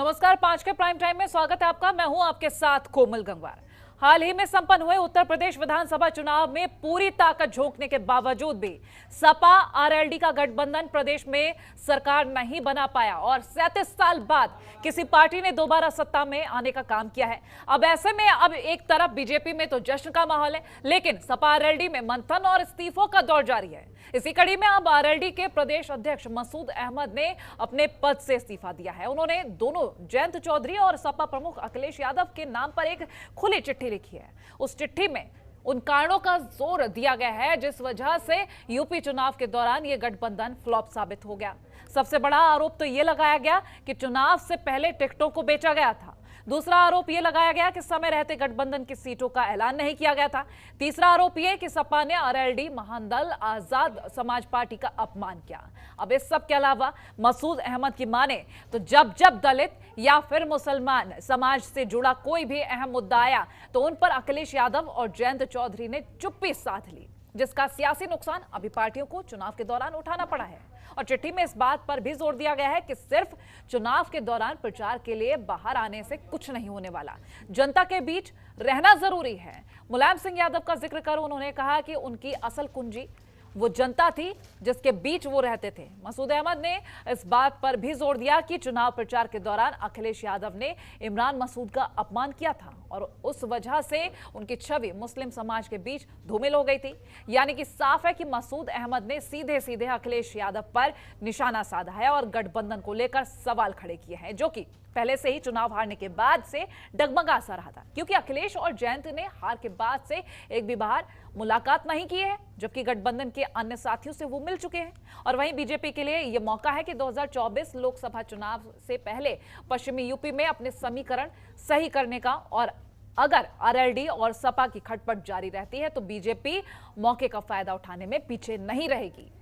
नमस्कार, 5 के prime time में स्वागत है आपका। मैं हूं आपके साथ कोमल गंगवार। हाल ही में संपन्न हुए उत्तर प्रदेश विधानसभा चुनाव में पूरी ताकत झोंकने के बावजूद भी सपा आरएलडी का गठबंधन प्रदेश में सरकार नहीं बना पाया और 37 साल बाद किसी पार्टी ने दोबारा सत्ता में आने का काम किया है। अब ऐसे में अब एक तरफ बीजेपी में तो जश्न का माहौल है, लेकिन सपा आरएलडी में मंथन और इस्तीफों का दौर जारी है। इसी कड़ी में अब आरएलडी के प्रदेश अध्यक्ष मसूद अहमद ने अपने पद से इस्तीफा दिया है। उन्होंने दोनों जयंत चौधरी और सपा प्रमुख अखिलेश यादव के नाम पर एक खुली चिट्ठी लिखी है। उस चिट्ठी में उन कारणों का जोर दिया गया है जिस वजह से यूपी चुनाव के दौरान यह गठबंधन फ्लॉप साबित हो गया। सबसे बड़ा आरोप तो यह लगाया गया कि चुनाव से पहले टिकटों को बेचा गया था। दूसरा आरोप यह लगाया गया कि समय रहते गठबंधन की सीटों का ऐलान नहीं किया गया था। तीसरा आरोप यह कि सपा ने आरएलडी महादल आजाद समाज पार्टी का अपमान किया। अब इस सब के अलावा मसूद अहमद की माने तो जब जब दलित या फिर मुसलमान समाज से जुड़ा कोई भी अहम मुद्दा आया तो उन पर अखिलेश यादव और जयंत चौधरी ने चुप्पी साध ली, जिसका सियासी नुकसान अभी पार्टियों को चुनाव के दौरान उठाना पड़ा है। और चिट्ठी में इस बात पर भी जोर दिया गया है कि सिर्फ चुनाव के दौरान प्रचार के लिए बाहर आने से कुछ नहीं होने वाला, जनता के बीच रहना जरूरी है। मुलायम सिंह यादव का जिक्र कर उन्होंने कहा कि उनकी असल कुंजी वो जनता थी जिसके बीच वो रहते थे। मसूद अहमद ने इस बात पर भी जोर दिया कि चुनाव प्रचार के दौरान अखिलेश यादव ने इमरान मसूद का अपमान किया था और उस वजह से उनकी छवि मुस्लिम समाज के बीच धूमिल हो गई थी। यानी कि साफ है कि मसूद अहमद ने सीधे सीधे अखिलेश यादव पर निशाना साधा है और गठबंधन को लेकर सवाल खड़े किए हैं, जो कि पहले से ही चुनाव हारने के बाद से डगमगा सा रहा था, क्योंकि अखिलेश और जयंत ने हार के बाद से एक भी बार मुलाकात नहीं की है, जबकि गठबंधन के अन्य साथियों से वो मिल चुके हैं। और वहीं बीजेपी के लिए यह मौका है कि 2024 लोकसभा चुनाव से पहले पश्चिमी यूपी में अपने समीकरण सही करने का, और अगर आरएलडी और सपा की खटपट जारी रहती है तो बीजेपी मौके का फायदा उठाने में पीछे नहीं रहेगी।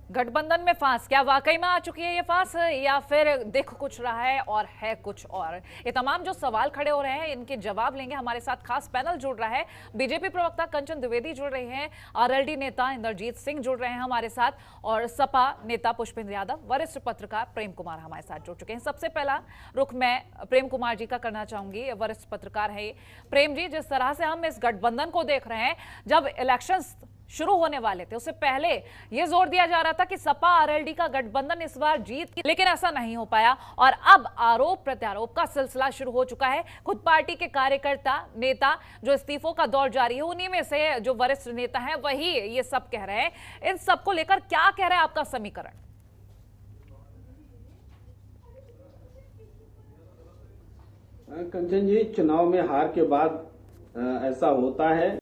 गठबंधन में फांस क्या वाकई में आ चुकी है ये फांस, या फिर देख कुछ रहा है और है कुछ और? ये तमाम जो सवाल खड़े हो रहे हैं इनके जवाब लेंगे। हमारे साथ खास पैनल जुड़ रहा है। बीजेपी प्रवक्ता कंचन द्विवेदी जुड़ रहे हैं, आरएलडी नेता इंद्रजीत सिंह जुड़ रहे हैं हमारे साथ, और सपा नेता पुष्पेंद्र यादव, वरिष्ठ पत्रकार प्रेम कुमार हमारे साथ जुड़ चुके हैं। सबसे पहला रुख मैं प्रेम कुमार जी का करना चाहूंगी, वरिष्ठ पत्रकार है प्रेम जी। जिस तरह से हम इस गठबंधन को देख रहे हैं, जब इलेक्शन शुरू होने वाले थे उससे पहले यह जोर दिया जा रहा था कि सपा आरएलडी का गठबंधन इस बार जीत की, लेकिन ऐसा नहीं हो पाया और अब आरोप प्रत्यारोप का सिलसिला शुरू हो चुका है। खुद पार्टी के कार्यकर्ता नेता जो इस्तीफों का दौर जारी है, उन्हीं में से जो वरिष्ठ नेता हैं वही ये सब कह रहे हैं। इन सब को लेकर क्या कह रहा है आपका समीकरण? कंचन जी, चुनाव में हार के बाद ऐसा होता है,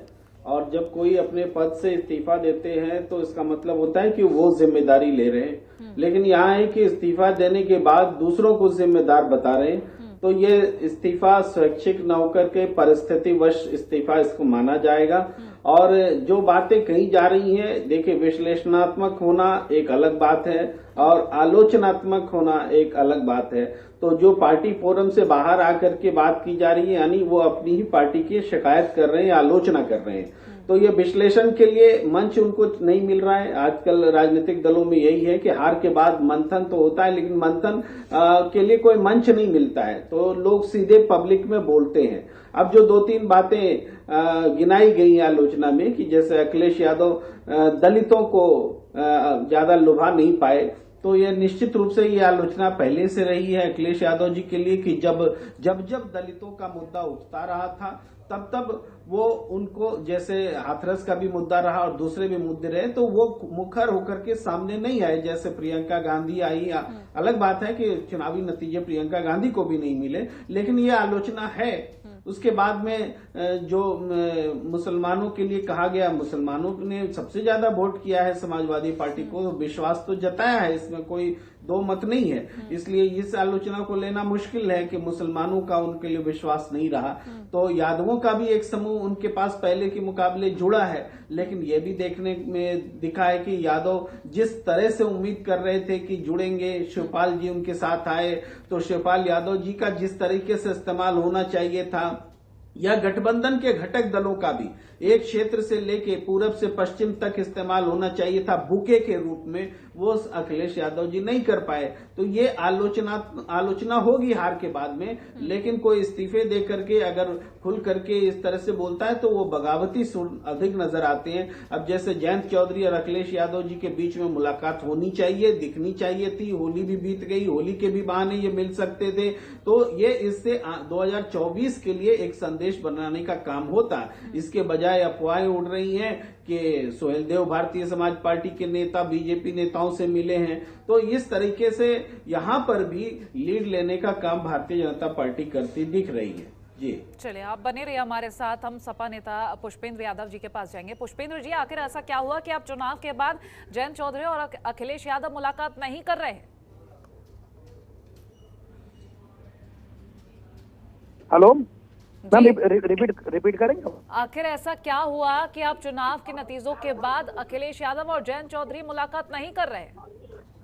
और जब कोई अपने पद से इस्तीफा देते हैं तो इसका मतलब होता है कि वो जिम्मेदारी ले रहे हैं। लेकिन यहाँ है कि इस्तीफा देने के बाद दूसरों को जिम्मेदार बता रहे हैं, तो ये इस्तीफा स्वैच्छिक न होकर के परिस्थितिवश इस्तीफा इसको माना जाएगा। और जो बातें कही जा रही हैं, देखिए, विश्लेषणात्मक होना एक अलग बात है और आलोचनात्मक होना एक अलग बात है। तो जो पार्टी फोरम से बाहर आकर के बात की जा रही है, यानी वो अपनी ही पार्टी की शिकायत कर रहे हैं, आलोचना कर रहे हैं, तो ये विश्लेषण के लिए मंच उनको नहीं मिल रहा है। आजकल राजनीतिक दलों में यही है कि हार के बाद मंथन तो होता है, लेकिन मंथन के लिए कोई मंच नहीं मिलता है, तो लोग सीधे पब्लिक में बोलते हैं। अब जो 2-3 बातें गिनाई गई आलोचना में, कि जैसे अखिलेश यादव दलितों को ज्यादा लुभा नहीं पाए, तो ये निश्चित रूप से ये आलोचना पहले से रही है अखिलेश यादव जी के लिए कि जब दलितों का मुद्दा उठता रहा था तब वो उनको, जैसे हाथरस का भी मुद्दा रहा और दूसरे भी मुद्दे रहे, तो वो मुखर होकर के सामने नहीं आए। जैसे प्रियंका गांधी आई, अलग बात है कि चुनावी नतीजे प्रियंका गांधी को भी नहीं मिले, लेकिन ये आलोचना है। उसके बाद में जो मुसलमानों के लिए कहा गया, मुसलमानों ने सबसे ज्यादा वोट किया है समाजवादी पार्टी को, विश्वास तो जताया है, इसमें कोई दो मत नहीं है। इसलिए इस आलोचना को लेना मुश्किल है कि मुसलमानों का उनके लिए विश्वास नहीं रहा। तो यादवों का भी एक समूह उनके पास पहले के मुकाबले जुड़ा है, लेकिन यह भी देखने में दिखा है कि यादव जिस तरह से उम्मीद कर रहे थे कि जुड़ेंगे, शिवपाल जी उनके साथ आए, तो शिवपाल यादव जी का जिस तरीके से इस्तेमाल होना चाहिए था, या गठबंधन के घटक दलों का भी एक क्षेत्र से लेके पूरब से पश्चिम तक इस्तेमाल होना चाहिए था बुके के रूप में, वो अखिलेश यादव जी नहीं कर पाए। तो ये आलोचना होगी हार के बाद में, लेकिन कोई इस्तीफे दे करके अगर खुल करके इस तरह से बोलता है तो वो बगावती सुर अधिक नजर आते हैं। अब जैसे जयंत चौधरी और अखिलेश यादव जी के बीच में मुलाकात होनी चाहिए, दिखनी चाहिए थी, होली भी बीत गई, होली के भी बहाने ये मिल सकते थे, तो ये इससे 2024 के लिए एक संदेश बनाने का काम होता। इसके बजाय अफवाहें उड़ रही हैं कि सोहेलदेव भारतीय समाज पार्टी के नेता बीजेपी नेताओं से मिले हैं, तो इस तरीके से यहां पर भी लीड लेने का काम भारतीय जनता पार्टी करती दिख रही है। जी चलिए, आप बने रहिए हमारे साथ। हम सपा नेता पुष्पेंद्र यादव जी के पास जाएंगे। पुष्पेंद्र जी, आखिर ऐसा क्या हुआ कि आप चुनाव के बाद जयंत चौधरी और अखिलेश यादव मुलाकात नहीं कर रहे हैं? हेलो मैम, रिपीट करेंगे? आखिर ऐसा क्या हुआ कि आप चुनाव के नतीजों के बाद अखिलेश यादव और जयंत चौधरी मुलाकात नहीं कर रहे?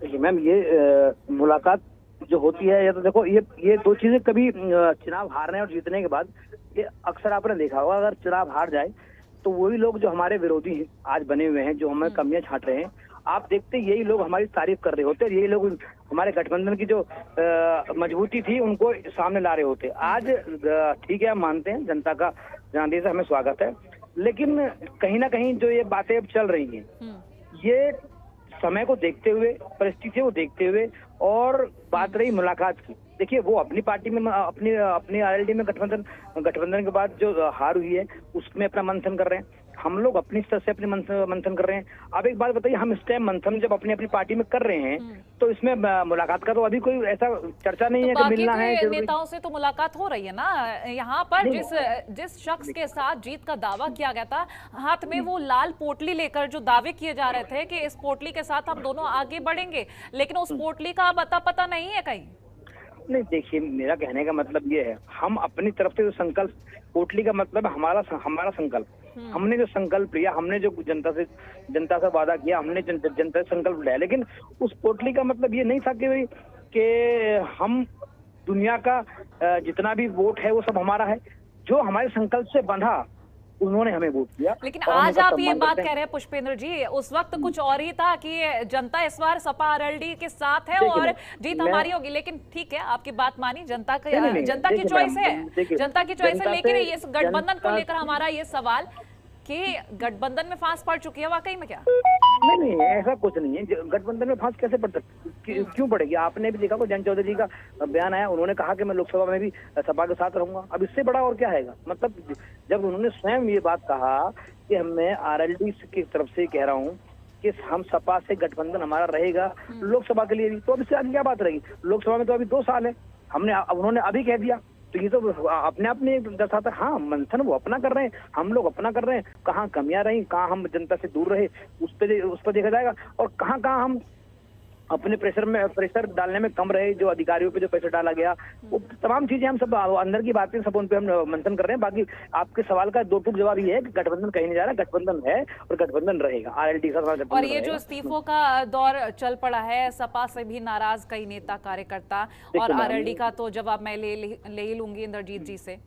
देखिए मैम, ये मुलाकात जो होती है, या तो देखो ये दो चीजें कभी चुनाव हारने और जीतने के बाद, ये अक्सर आपने देखा होगा, अगर चुनाव हार जाए तो वही लोग जो हमारे विरोधी हैं आज बने हुए हैं, जो हमें कमियां छांट रहे हैं, आप देखते यही लोग हमारी तारीफ कर रहे होते हैं, यही लोग हमारे गठबंधन की जो मजबूती थी उनको सामने ला रहे होते। आज ठीक है, हम मानते हैं जनता का जनादेश हमें स्वागत है, लेकिन कहीं ना कहीं जो ये बातें अब चल रही हैं, ये समय को देखते हुए, परिस्थितियों को देखते हुए, और बात रही मुलाकात की, देखिए वो अपनी पार्टी में अपनी आरएलडी में गठबंधन के बाद जो हार हुई है उसमें अपना मंथन कर रहे हैं, हम लोग अपनी स्तर से अपने मंथन कर रहे हैं। अब एक बात बताइए, हम इस टाइम मंथन जब अपनी पार्टी में कर रहे हैं तो इसमें मुलाकात का तो अभी कोई ऐसा चर्चा नहीं है कि मिलना है। नेताओं से तो मुलाकात हो रही है ना। यहाँ पर जिस शख्स के साथ जीत का दावा किया गया था, हाथ में वो लाल पोटली लेकर जो दावे किए जा रहे थे कि इस पोटली के साथ हम दोनों आगे बढ़ेंगे, लेकिन उस पोटली का अब अता पता नहीं है कहीं। नहीं, देखिए मेरा कहने का मतलब ये है, हम अपनी तरफ से जो संकल्प, पोटली का मतलब हमारा संकल्प, हमने जो संकल्प लिया, हमने जो जनता से वादा किया, हमने जनता से संकल्प लिया, लेकिन उस पोटली का मतलब ये नहीं था कि हम दुनिया का जितना भी वोट है वो सब हमारा है। जो हमारे संकल्प से बंधा उन्होंने हमें वोट दिया। लेकिन आज आप ये बात कह रहे हैं पुष्पेंद्र जी, उस वक्त कुछ और ही था कि जनता इस बार सपा आरएलडी के साथ है और जीत हमारी होगी। लेकिन ठीक है, आपकी बात मानी, जनता की चॉइस है, जनता की चॉइस है। लेकिन ये गठबंधन को लेकर हमारा ये सवाल कि गठबंधन में फांस पड़ चुकी है वाकई में क्या? नहीं, ऐसा कुछ नहीं है। गठबंधन में फांस कैसे पड़ सकती, क्यों पड़ेगी? आपने भी देखा, जयंत चौधरी जी का बयान आया, उन्होंने कहा कि मैं लोकसभा में भी सपा के साथ रहूंगा। अब इससे बड़ा और क्या है? मतलब जब उन्होंने स्वयं ये बात कहा कि मैं आरएलडी की तरफ से कह रहा हूँ कि हम सपा से गठबंधन हमारा रहेगा लोकसभा के लिए भी, तो अब इससे आगे क्या बात रहेगी? लोकसभा में तो अभी 2 साल है, उन्होंने अभी कह दिया, तो ये तो अपने आप में दर्शाता है। हाँ, मंथन वो अपना कर रहे हैं, हम लोग अपना कर रहे हैं। कहाँ कमियां रही, कहाँ हम जनता से दूर रहे, उस पर देखा जाएगा, और कहाँ हम अपने प्रेशर डालने में कम रहे, जो अधिकारियों पे जो प्रेशर डाला गया, वो तमाम चीजें हम सब अंदर की बातें सब उन पे हम मंथन कर रहे हैं। बाकी आपके सवाल का 2 टूक जवाब ये है कि गठबंधन कहीं नहीं जा रहा, गठबंधन है और गठबंधन रहेगा, आरएलडी का गठबंधन। और ये जो इस्तीफों का दौर चल पड़ा है, सपा से भी नाराज कई नेता कार्यकर्ता, और आरएलडी का तो जवाब मैं ले ही लूंगी इंद्रजीत जी से।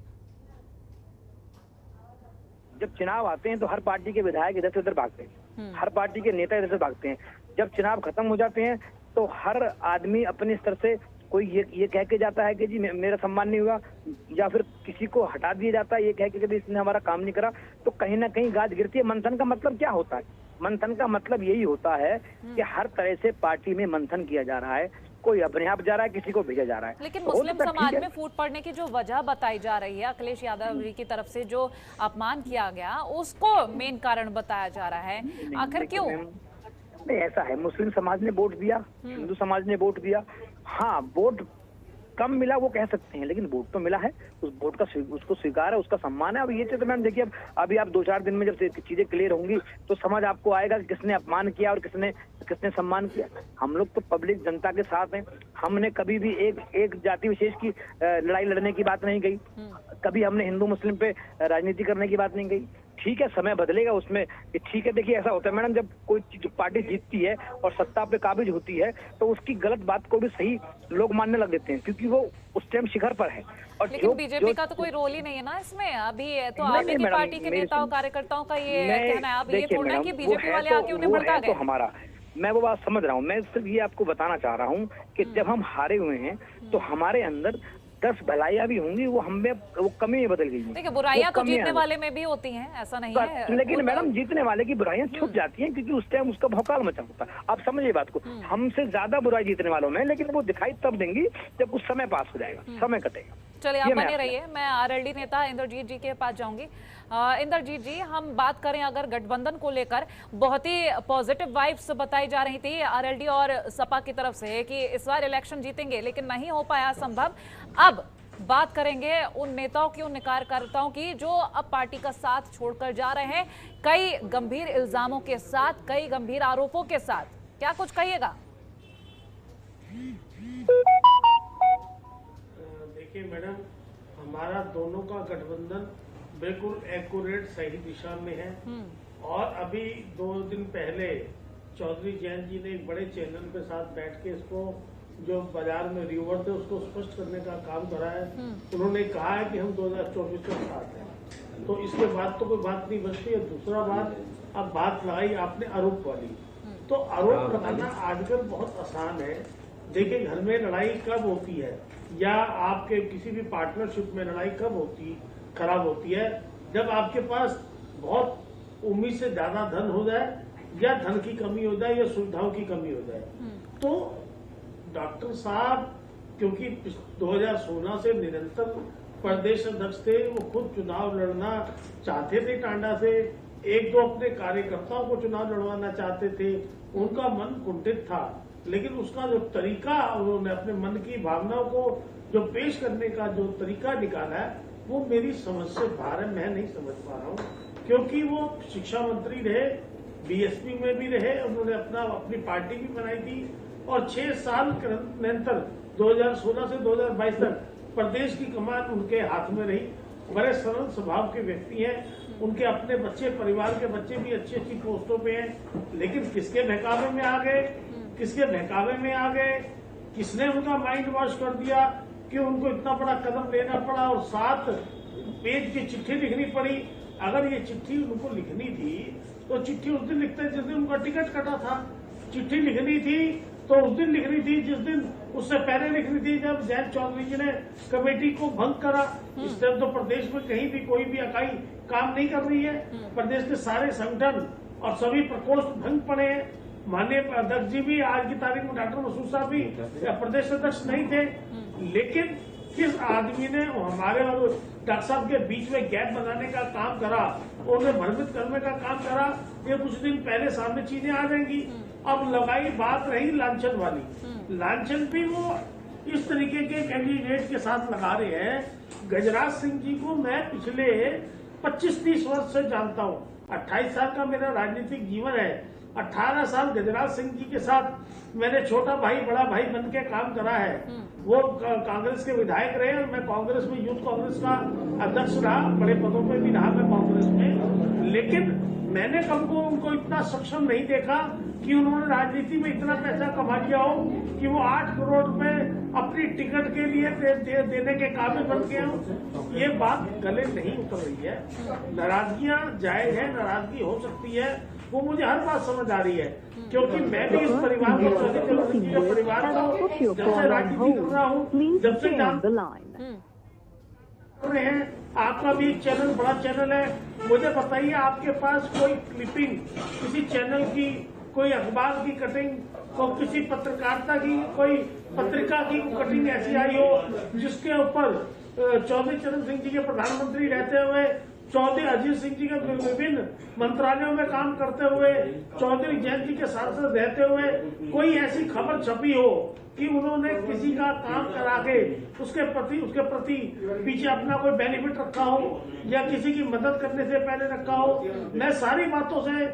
जब चुनाव आते हैं तो हर पार्टी के विधायक इधर से उधर भागते हैं, हर पार्टी के नेता इधर से भागते हैं। जब चुनाव खत्म हो जाते हैं तो हर आदमी अपने स्तर से कोई ये कह के जाता है कि जी मेरा सम्मान नहीं हुआ, या फिर किसी को हटा दिया जाता है ये कह के इसने हमारा काम नहीं करा, तो कहीं ना कहीं गाज गिरती है। मंथन का मतलब क्या होता है? मंथन का मतलब यही होता है कि हर तरह से पार्टी में मंथन किया जा रहा है, कोई अपने आप जा रहा है, किसी को भेजा जा रहा है। लेकिन मुस्लिम समाज में फूट पड़ने की जो वजह बताई जा रही है, अखिलेश यादव जी की तरफ से जो अपमान किया गया, उसको मेन कारण बताया जा रहा है, आखिर क्यों? नहीं, ऐसा है, मुस्लिम समाज ने वोट दिया, हिंदू समाज ने वोट दिया। हाँ, वोट कम मिला वो कह सकते हैं, लेकिन वोट तो मिला है, उस वोट का उसको स्वीकार है, उसका सम्मान है। अब ये चीज तो मैम देखिए, अब अभी आप 2-4 दिन में जब चीजें क्लियर होंगी तो समझ आपको आएगा कि किसने अपमान किया और किसने सम्मान किया। हम लोग तो पब्लिक जनता के साथ हैं। हमने कभी भी एक जाति विशेष की लड़ाई लड़ने की बात नहीं कही, कभी हमने हिंदू मुस्लिम पे राजनीति करने की बात नहीं कही। ठीक है, समय बदलेगा उसमें, ठीक है। देखिए ऐसा होता है मैडम, जब कोई पार्टी जीतती है और सत्ता पे काबिज होती है तो उसकी गलत बात को भी सही लोग मानने लग देते हैं, क्योंकि वो उस टाइम शिखर पर है। और लेकिन बीजेपी का तो कोई रोल ही नहीं है ना इसमें अभी, तो आप ही की पार्टी के नेताओं कार्यकर्ताओं का ये कहना है। अब ये थोड़ा है कि बीजेपी वाले आके उन्हें भड़का गए। तो हमारा, मैं वो बात समझ रहा हूँ, मैं सिर्फ ये आपको बताना चाह रहा हूँ कि जब हम हारे हुए हैं तो हमारे अंदर 10 भलाइयां भी होंगी, वो हमें वो कमी में बदल गई है। देखिए बुराइयां तो जीतने वाले में भी होती हैं, ऐसा नहीं है। लेकिन मैडम जीतने वाले की बुराइयां छुप जाती हैं, क्योंकि उस टाइम उसका भौकाल मचा होता है। आप समझिए बात को, हमसे ज्यादा बुराई जीतने वालों में, लेकिन वो दिखाई तब देंगी जब कुछ समय पास हो जाएगा, समय कटेगा। चलिए आप बने रहिए, मैं आरएलडी नेता इंद्रजीत जी के पास जाऊंगी। इंद्रजीत जी, हम बात करें अगर गठबंधन को लेकर, बहुत ही पॉजिटिव वाइब्स बताई जा रही थी आरएलडी और सपा की तरफ से कि इस बार इलेक्शन जीतेंगे, लेकिन नहीं हो पाया संभव। अब बात करेंगे उन नेताओं की, उन कार्यकर्ताओं की जो अब पार्टी का साथ छोड़कर जा रहे हैं, कई गंभीर इल्जामों के साथ, कई गंभीर आरोपों के साथ। क्या कुछ कहिएगा? देखिए मैडम, हमारा दोनों का गठबंधन बिल्कुल एक्यूरेट सही दिशा में है। और अभी 2 दिन पहले चौधरी जयंत जी ने एक बड़े चैनल के साथ बैठ के इसको, जो बाजार में रिवर थे उसको स्पष्ट करने का काम करा है। उन्होंने कहा है कि हम 2024 के साथ हैं, तो इसके बाद तो कोई बात नहीं बचती है। दूसरा बात, अब बात लगाई आपने आरोप वाली, तो आरोप लगाना आजकल बहुत आसान है। देखिए, घर में लड़ाई कब होती है या आपके किसी भी पार्टनरशिप में लड़ाई कब खराब होती है? जब आपके पास बहुत उम्मीद से ज्यादा धन हो जाए, या धन की कमी हो जाए, या सुविधाओं की कमी हो जाए। तो डॉक्टर साहब क्योंकि 2016 से निरंतर प्रदेश अध्यक्ष थे, वो खुद चुनाव लड़ना चाहते थे टांडा से, 1-2 अपने कार्यकर्ताओं को चुनाव लड़वाना चाहते थे, उनका मन कुंठित था। लेकिन उसका जो तरीका, उन्होंने अपने मन की भावनाओं को जो पेश करने का जो तरीका निकाला है, वो मेरी समझ से बाहर है। मैं नहीं समझ पा रहा हूँ, क्योंकि वो शिक्षा मंत्री रहे, बीएसपी में भी रहे, उन्होंने अपनी पार्टी भी बनाई थी, और 6 साल निरंतर 2016 से 2022 तक प्रदेश की कमान उनके हाथ में रही। बड़े सरल स्वभाव के व्यक्ति हैं, उनके अपने बच्चे, परिवार के बच्चे भी अच्छी अच्छी पोस्टों पे हैं। लेकिन किसके बहकावे में आ गए, किसने उनका माइंड वॉश कर दिया कि उनको इतना बड़ा कदम लेना पड़ा और 7 पेज की चिट्ठी लिखनी पड़ी। अगर ये चिट्ठी उनको लिखनी थी तो चिट्ठी उस दिन लिखते जिस दिन उनका टिकट कटा था। चिट्ठी लिखनी थी तो उस दिन लिखनी थी जिस दिन, उससे पहले लिखनी थी जब जयंत चौधरी जी ने कमेटी को भंग करा। इस टाइम तो प्रदेश में कहीं भी कोई भी इकाई काम नहीं कर रही है। प्रदेश के सारे संगठन और सभी प्रकोष्ठ भंग पड़े हैं। माननीय अध्यक्ष जी भी आज की तारीख में, डॉक्टर मसूद साहब भी प्रदेश अध्यक्ष नहीं थे, लेकिन किस आदमी ने हमारे और डॉक्टर साहब के बीच में गैप बनाने का काम करा, उन्हें भ्रमित करने का काम करा। ये कुछ दिन पहले सामने चीजें आ जाएंगी। अब लगाई बात रही लांछन वाली, लांछन भी वो इस तरीके के कैंडिडेट के साथ लगा रहे हैं। गजराज सिंह जी को मैं पिछले 25-30 वर्ष से जानता हूँ। 28 साल का मेरा राजनीतिक जीवन है। 18 साल गजराज सिंह जी के साथ मैंने छोटा भाई बड़ा भाई बन के काम करा है। वो कांग्रेस के विधायक रहे और मैं कांग्रेस में, यूथ कांग्रेस का अध्यक्ष रहा, बड़े पदों पे भी रहा मैं कांग्रेस में। लेकिन मैंने कभी उनको इतना सक्षम नहीं देखा कि उन्होंने राजनीति में इतना पैसा कमा लिया हो कि वो 8 करोड़ रुपए अपनी टिकट के लिए देने के काबिल बन गए हो। ये बात गले नहीं उतर रही है। नाराजगियां जायज है, नाराजगी हो सकती है, वो मुझे हर बात समझ आ रही है, क्योंकि मैं भी इस परिवार को, परिवार को जब से राजनीति कर रहा हूँ, जब से रहे हैं। आपका भी एक चैनल, बड़ा चैनल है, मुझे बताइए आपके पास कोई क्लिपिंग किसी चैनल की, कोई अखबार की कटिंग, को किसी पत्रकारिता की, कोई पत्रिका की कटिंग ऐसी आई हो जिसके ऊपर चौधरी चरण सिंह जी के प्रधानमंत्री रहते हुए, चौधरी अजीत सिंह जी के विभिन्न मंत्रालयों में काम करते हुए, चौधरी जयंत जी के सांसद रहते हुए कोई ऐसी खबर छपी हो कि उन्होंने किसी का काम करा के उसके प्रति पीछे अपना कोई बेनिफिट रखा हो या किसी की मदद करने से पहले रखा हो। मैं सारी बातों से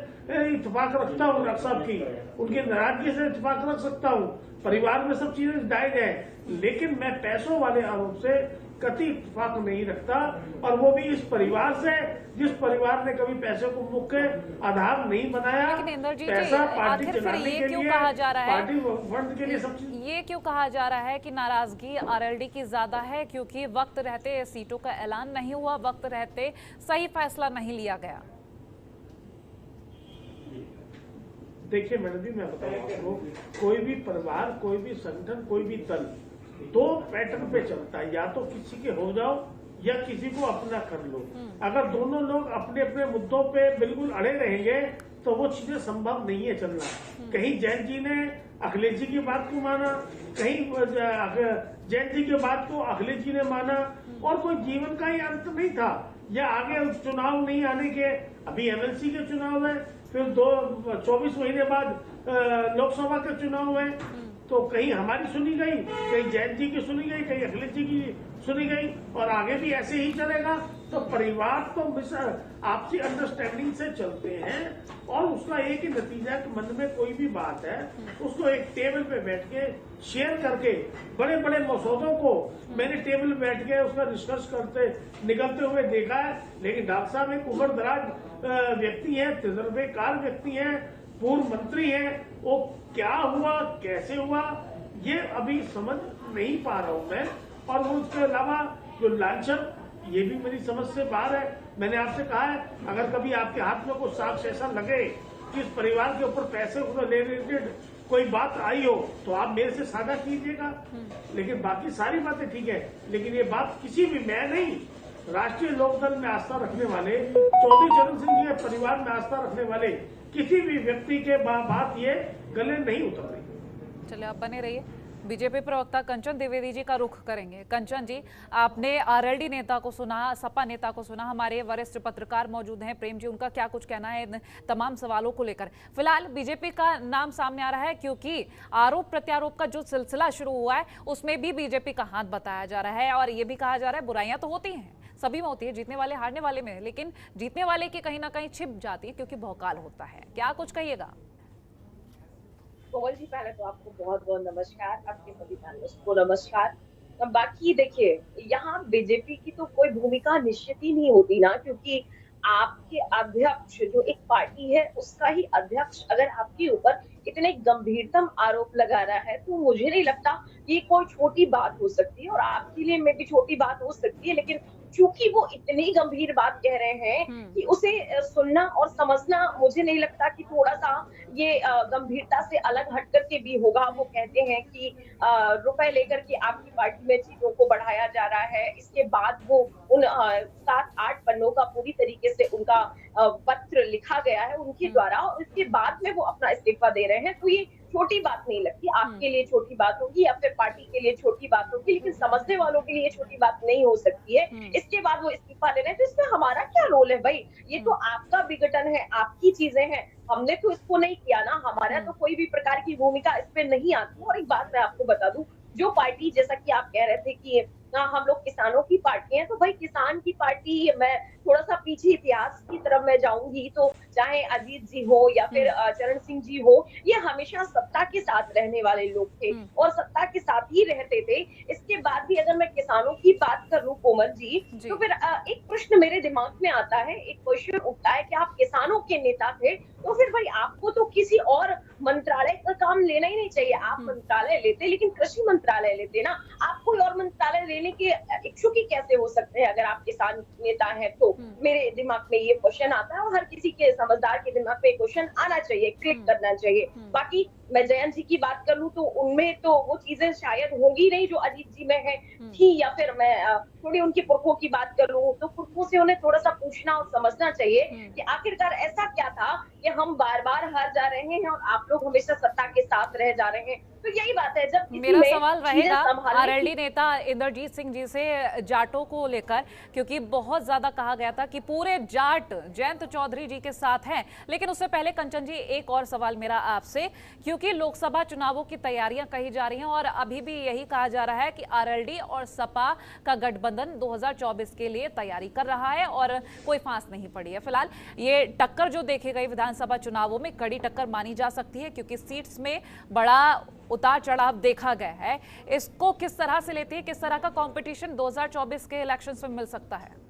इत्तेफाक रखता हूँ डॉक्टर साहब की, उनकी नाराजगी से इत्तेफाक रख सकता हूँ, परिवार में सब चीजें जायज है, लेकिन मैं पैसों वाले आरोप से कतई इत्तेफाक नहीं रखता। और वो भी इस परिवार से जिस परिवार ने कभी पैसे को मुख्य आधार नहीं बनाया। लेकिन इंद्रजीत जी, पैसा पार्टी आखिर फिर चलाने ये के क्यों लिए, कहा जा रहा है, पार्टी फंड के लिए सब चीज। ये क्यों कहा जा रहा है कि नाराजगी आरएलडी की ज्यादा है क्योंकि वक्त रहते सीटों का ऐलान नहीं हुआ, वक्त रहते सही फैसला नहीं लिया गया? देखिए मैडम जी, मैं बताऊं आपको, कोई भी परिवार, कोई भी संगठन, कोई भी दल दो पैटर्न पे चलता है, या तो किसी के हो जाओ या किसी को अपना कर लो। अगर दोनों लोग अपने अपने मुद्दों पे बिल्कुल अड़े रहेंगे तो वो चीजें संभव नहीं है चलना। कहीं जैन जी ने अखिलेश जी की बात को माना, कहीं जैन जी की बात को अखिलेश जी ने माना, और कोई जीवन का ही अंत नहीं था। या आगे चुनाव नहीं आने के, अभी एमएलसी के चुनाव है, फिर 24 महीने बाद लोकसभा के चुनाव है, तो कहीं हमारी सुनी गई, कहीं जैन जी की सुनी गई, कहीं अखिलेश जी की सुनी गई, और आगे भी ऐसे ही चलेगा। तो परिवार तो आपसी अंडरस्टैंडिंग से चलते हैं, और उसका एक ही नतीजा कि मन में कोई भी बात है उसको एक टेबल पे बैठ के शेयर करके, बड़े बड़े मसौदों को मैंने टेबल बैठ के उसका डिस्कस करते निकलते हुए देखा है। लेकिन डॉक्टर साहब एक उम्र दराज व्यक्ति है, तजुर्बेकार व्यक्ति है, पूर्व मंत्री है, वो क्या हुआ कैसे हुआ ये अभी समझ नहीं पा रहा हूं मैं। और उसके अलावा जो लांछन, ये भी मेरी समझ से बाहर है। मैंने आपसे कहा है, अगर कभी आपके हाथ में कोई साक्ष्य ऐसा लगे कि इस परिवार के ऊपर पैसे को रिलेटेड कोई बात आई हो तो आप मेरे से साझा कीजिएगा। लेकिन बाकी सारी बातें ठीक है, लेकिन ये बात किसी भी, मैं नहीं, राष्ट्रीय लोकदल में आस्था रखने वाले, चौधरी चरण सिंह जी के परिवार में आस्था रखने वाले किसी भी व्यक्ति के बात ये गले नहीं उतर रही। चलिए आप बने रहिए। बीजेपी प्रवक्ता कंचन द्विवेदी जी का रुख करेंगे। कंचन जी, आपने आरएलडी नेता को सुना, सपा नेता को सुना, हमारे वरिष्ठ पत्रकार मौजूद हैं प्रेम जी, उनका क्या कुछ कहना है इन तमाम सवालों को लेकर? फिलहाल बीजेपी का नाम सामने आ रहा है क्योंकि आरोप प्रत्यारोप का जो सिलसिला शुरू हुआ है उसमें भी बीजेपी का हाथ बताया जा रहा है, और ये भी कहा जा रहा है बुराइयां तो होती हैं, सभी में होती है, जीतने वाले हारने वाले में, लेकिन जीतने वाले की कहीं ना कहीं छिप जाती है क्योंकि भौकाल होता है। क्या कुछ कहिएगा? कोमल जी, पहले तो आपको बहुत बहुत नमस्कार, आपके सभी पैनलिस्ट को नमस्कार। बाकी देखिए, यहाँ बीजेपी की तो कोई भूमिका निश्चित ही नहीं होती ना, क्योंकि आपके अध्यक्ष जो एक पार्टी है उसका ही अध्यक्ष अगर आपके ऊपर इतने गंभीरतम आरोप लगा रहा है तो मुझे नहीं लगता ये कोई छोटी बात हो सकती है, और आपके लिए में भी छोटी बात हो सकती है, लेकिन चूंकि वो इतनी गंभीर बात कह रहे हैं कि उसे सुनना और समझना मुझे नहीं लगता कि थोड़ा सा ये गंभीरता से अलग हट करके भी होगा। वो कहते हैं कि रुपए लेकर के आपकी पार्टी में चीजों को बढ़ाया जा रहा है, इसके बाद वो उन 7-8 पन्नों का पूरी तरीके से उनका पत्र लिखा गया है उनके द्वारा, और इसके बाद में वो अपना इस्तीफा दे रहे हैं। तो ये छोटी बात नहीं लगती, आपके लिए छोटी बात होगी या फिर पार्टी के लिए छोटी बात होगी, लेकिन समझने वालों के लिए छोटी बात नहीं हो सकती है। इसके बाद वो इस्तीफा ले रहे हैं, तो इसमें हमारा क्या रोल है भाई? ये तो आपका विघटन है, आपकी चीजें हैं, हमने तो इसको नहीं किया ना, हमारा तो कोई भी प्रकार की भूमिका इस पे नहीं आती। और एक बात मैं आपको बता दूं, जो पार्टी, जैसा कि आप कह रहे थे कि हम लोग किसानों की पार्टी है, तो भाई किसान की पार्टी, मैं थोड़ा सा पीछे इतिहास की तरफ मैं जाऊंगी तो चाहे अजीत जी हो या फिर चरण सिंह जी हो, ये हमेशा सत्ता के साथ रहने वाले लोग थे और सत्ता के साथ ही रहते थे। इसके बाद भी अगर मैं किसानों की बात करूं कोमल जी, तो फिर एक प्रश्न मेरे दिमाग में आता है, एक क्वेश्चन उठता है कि आप किसानों के नेता थे तो फिर भाई आपको तो किसी और मंत्रालय का काम लेना ही नहीं चाहिए। आप मंत्रालय लेते, लेकिन कृषि मंत्रालय लेते ना, आप कोई और मंत्रालय लेने के इच्छुक ही कैसे हो सकते हैं अगर आप किसान नेता हैं? तो मेरे दिमाग में ये क्वेश्चन आता है, और हर किसी के समझदार के दिमाग में क्वेश्चन आना चाहिए, क्लिक करना चाहिए। बाकी मैं जयंत जी की बात कर लूं तो उनमें तो वो चीजें शायद होंगी नहीं जो अजीत जी में है थी, या फिर मैं थोड़ी उनकी पुरखों की बात कर लूं तो पुरखों से उन्हें थोड़ा सा पूछना और समझना चाहिए कि आखिरकार ऐसा क्या था कि हम बार बार हार जा रहे हैं और आप लोग हमेशा सत्ता के साथ रह जा रहे हैं। तो यही बात है, जब मेरा सवाल रहेगा आरएलडी नेता इंद्रजीत सिंह जी से जाटों को लेकर, क्योंकि बहुत ज्यादा कहा गया था कि पूरे जाट जयंत चौधरी जी के साथ हैं। लेकिन उससे पहले कंचन जी, एक और सवाल मेरा आपसे, क्योंकि लोकसभा चुनावों की तैयारियां कही जा रही हैं और अभी भी यही कहा जा रहा है कि आरएलडी और सपा का गठबंधन 2024 के लिए तैयारी कर रहा है और कोई फांस नहीं पड़ी है। फिलहाल ये टक्कर जो देखी गई विधानसभा चुनावों में कड़ी टक्कर मानी जा सकती है, क्योंकि सीट्स में बड़ा उतार चढ़ाव देखा गया है। इसको किस तरह से लेती है, किस तरह का कंपटीशन 2024 के इलेक्शंस में मिल सकता है?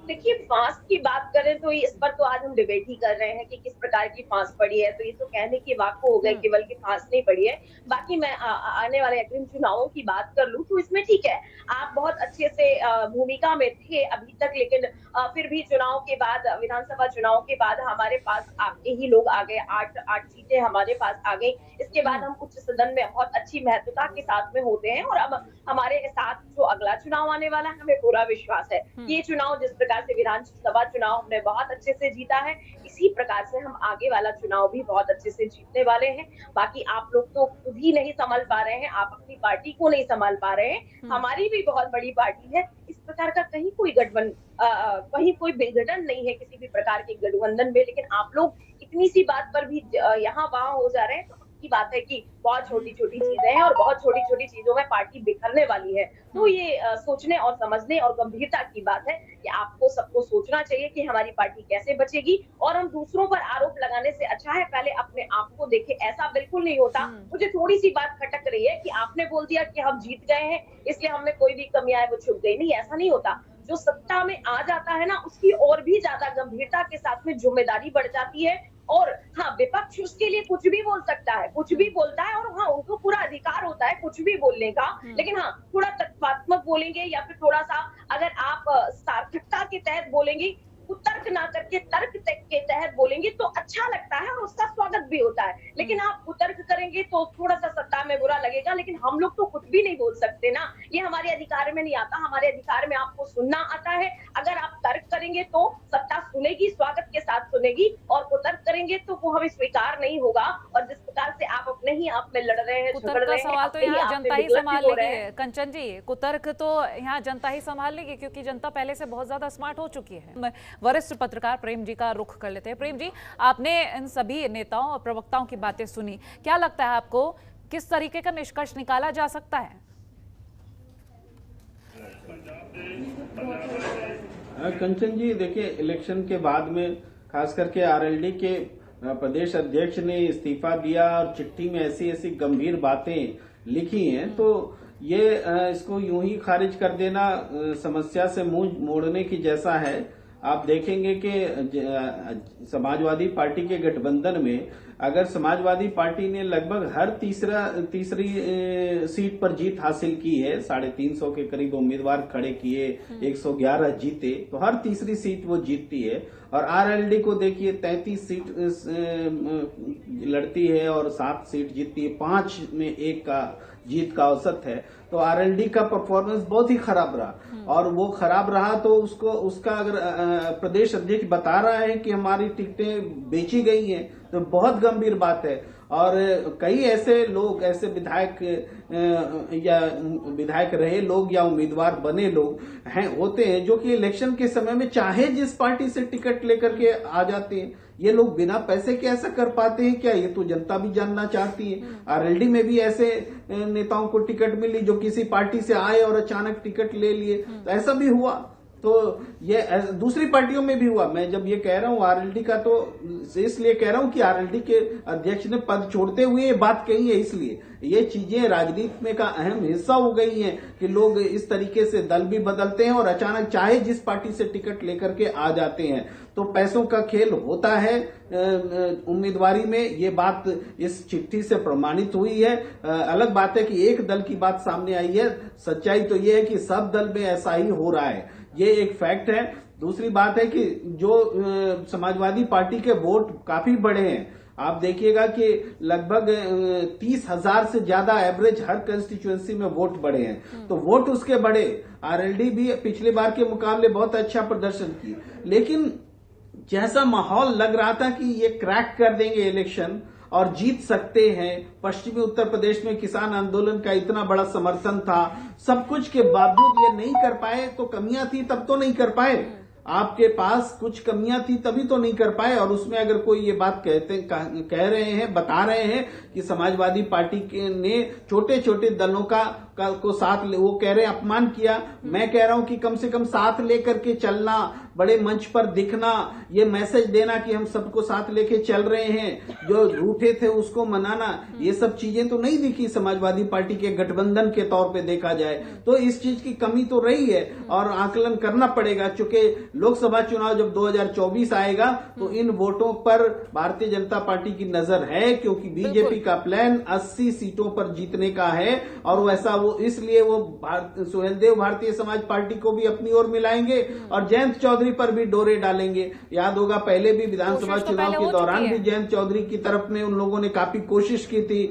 देखिए, फांस की बात करें तो इस पर तो आज हम डिबेट ही कर रहे हैं कि किस प्रकार की फांस पड़ी है, तो ये तो कहने की वाकु हो गए केवल की फांस नहीं पड़ी है। बाकी मैं आने वाले अग्रिम चुनावों की बात कर लूं तो इसमें ठीक है, आप बहुत अच्छे से भूमिका में थे अभी तक, लेकिन फिर भी चुनाव के बाद, विधानसभा चुनाव के बाद हमारे पास आपके ही लोग आ गए, 8 सीटें हमारे पास आ गई। इसके बाद हम उच्च सदन में बहुत अच्छी महत्वता के साथ में होते हैं और अब हमारे साथ जो अगला चुनाव आने वाला है, हमें पूरा विश्वास है ये चुनाव जिस प्रकार से विधानसभा चुनाव हमने बहुत अच्छे से जीता है, इसी प्रकार से हम आगे वाला चुनाव भी बहुत अच्छे से जीतने वाले हैं। बाकी आप लोग तो खुद ही नहीं संभाल पा रहे हैं, आप अपनी पार्टी को नहीं संभाल पा रहे हैं, हमारी भी बहुत बड़ी पार्टी है। इस प्रकार का कहीं कोई कहीं कोई विघटन नहीं है किसी भी प्रकार के गठबंधन में, लेकिन आप लोग इतनी सी बात पर भी यहाँ वहां हो जा रहे हैं। की बात है कि बहुत छोटी छोटी चीजें हैं और बहुत छोटी छोटी चीजों में पार्टी बिखरने वाली है, तो ये सोचने और समझने और गंभीरता की बात है कि आपको सबको सोचना चाहिए कि हमारी पार्टी कैसे बचेगी। और हम दूसरों पर आरोप लगाने से अच्छा है पहले अपने आप को देखें। ऐसा बिल्कुल नहीं होता। मुझे थोड़ी सी बात खटक रही है कि आपने बोल दिया कि हम जीत गए हैं इसलिए हमने कोई भी कमियां है वो छुप गई, नहीं, ऐसा नहीं होता। जो सत्ता में आ जाता है ना, उसकी और भी ज्यादा गंभीरता के साथ में जिम्मेदारी बढ़ जाती है। और हाँ, विपक्ष उसके लिए कुछ भी बोल सकता है, कुछ भी बोलता है, और हाँ, उनको पूरा अधिकार होता है कुछ भी बोलने का, लेकिन हाँ, थोड़ा तथ्यात्मक बोलेंगे या फिर थोड़ा सा अगर आप सार्थकता के तहत बोलेंगे, तर्क ना करके तर्क के तहत बोलेंगे तो अच्छा लगता है और उसका स्वागत भी होता है। लेकिन आप कुतर्क करेंगे तो थोड़ा सा सत्ता में बुरा लगेगा, लेकिन हम लोग तो कुछ भी नहीं बोल सकते ना, ये हमारे अधिकार में नहीं आता। हमारे अधिकार में आपको सुनना आता है। अगर आप तर्क करेंगे तो सत्ता सुनेगी, स्वागत के साथ सुनेगी, और कुतर्क करेंगे तो वो हमें स्वीकार नहीं होगा। और जिस प्रकार से आप अपने ही आप में लड़ रहे हैं, कुतर्क का सवाल तो यहाँ जनता ही संभाल लेगी कंचन जी, कुतर्क तो यहाँ जनता ही संभाल लेगी, क्योंकि जनता पहले से बहुत ज्यादा स्मार्ट हो चुकी है। वरिष्ठ पत्रकार प्रेम जी का रुख कर लेते हैं। प्रेम जी, आपने इन सभी नेताओं और प्रवक्ताओं की बातें सुनी, क्या लगता है आपको किस तरीके का निष्कर्ष निकाला जा सकता है? कंचन जी, देखिए, इलेक्शन के बाद में खास करके आरएलडी के प्रदेश अध्यक्ष ने इस्तीफा दिया और चिट्ठी में ऐसी ऐसी गंभीर बातें लिखी हैं, तो ये इसको यूं ही खारिज कर देना समस्या से मुंह मोड़ने की जैसा है। आप देखेंगे कि समाजवादी पार्टी के गठबंधन में अगर समाजवादी पार्टी ने लगभग हर तीसरी सीट पर जीत हासिल की है, 350 के करीब उम्मीदवार खड़े किए, 111 जीते, तो हर तीसरी सीट वो जीतती है। और आरएलडी को देखिए 33 सीट लड़ती है और 7 सीट जीतती है, 5 में 1 का जीत का औसत है। तो आरएलडी का परफॉर्मेंस बहुत ही खराब रहा, और वो खराब रहा तो उसका अगर प्रदेश अध्यक्ष बता रहा है कि हमारी टिकटें बेची गई हैं तो बहुत गंभीर बात है। और कई ऐसे लोग, ऐसे विधायक रहे लोग या उम्मीदवार बने लोग होते हैं जो कि इलेक्शन के समय में चाहे जिस पार्टी से टिकट लेकर के आ जाते हैं। ये लोग बिना पैसे के ऐसा कर पाते हैं क्या? ये तो जनता भी जानना चाहती है। आरएलडी में भी ऐसे नेताओं को टिकट मिली जो किसी पार्टी से आए और अचानक टिकट ले लिए, तो ऐसा भी हुआ। तो ये दूसरी पार्टियों में भी हुआ। मैं जब ये कह रहा हूँ आरएलडी का, तो इसलिए कह रहा हूँ कि आरएलडी के अध्यक्ष ने पद छोड़ते हुए ये बात कही है, इसलिए ये चीजें राजनीति में का अहम हिस्सा हो गई हैं कि लोग इस तरीके से दल भी बदलते हैं और अचानक चाहे जिस पार्टी से टिकट लेकर के आ जाते हैं। तो पैसों का खेल होता है उम्मीदवारी में, ये बात इस चिट्ठी से प्रमाणित हुई है। अलग बात है कि एक दल की बात सामने आई है, सच्चाई तो ये है कि सब दल में ऐसा ही हो रहा है, ये एक फैक्ट है। दूसरी बात है कि जो समाजवादी पार्टी के वोट काफी बड़े हैं, आप देखिएगा कि लगभग 30,000 से ज्यादा एवरेज हर कंस्टिट्यूएंसी में वोट बढ़े हैं। तो वोट उसके बड़े, आरएलडी भी पिछले बार के मुकाबले बहुत अच्छा प्रदर्शन किए, लेकिन जैसा माहौल लग रहा था कि ये क्रैक कर देंगे इलेक्शन और जीत सकते हैं। पश्चिमी उत्तर प्रदेश में किसान आंदोलन का इतना बड़ा समर्थन था, सब कुछ के बावजूद ये नहीं कर पाए। तो कमियां थी तब तो नहीं कर पाए, आपके पास कुछ कमियां थी तभी तो नहीं कर पाए। और उसमें अगर कोई ये बात कह रहे हैं, बता रहे हैं कि समाजवादी पार्टी ने छोटे छोटे दलों को साथ वो कह रहे हैं अपमान किया। मैं कह रहा हूं कि कम से कम साथ लेकर के चलना, बड़े मंच पर दिखना, ये मैसेज देना कि हम सबको साथ लेके चल रहे हैं, जो रूठे थे उसको मनाना, ये सब चीजें तो नहीं दिखी समाजवादी पार्टी के गठबंधन के तौर पे देखा जाए तो। इस चीज की कमी तो रही है और आकलन करना पड़ेगा। चूंकि लोकसभा चुनाव जब 2024 आएगा तो इन वोटों पर भारतीय जनता पार्टी की नजर है, क्योंकि बीजेपी का प्लान 80 सीटों पर जीतने का है। और वैसा वो इसलिए वो सुहेलदेव भारतीय समाज पार्टी को भी अपनी ओर मिलाएंगे और जयंत चौधरी पर भी डोरे डालेंगे। याद होगा पहले भी विधानसभा चुनाव के दौरान भी जयंत चौधरी की तरफ में उन लोगों ने काफी कोशिश की थी,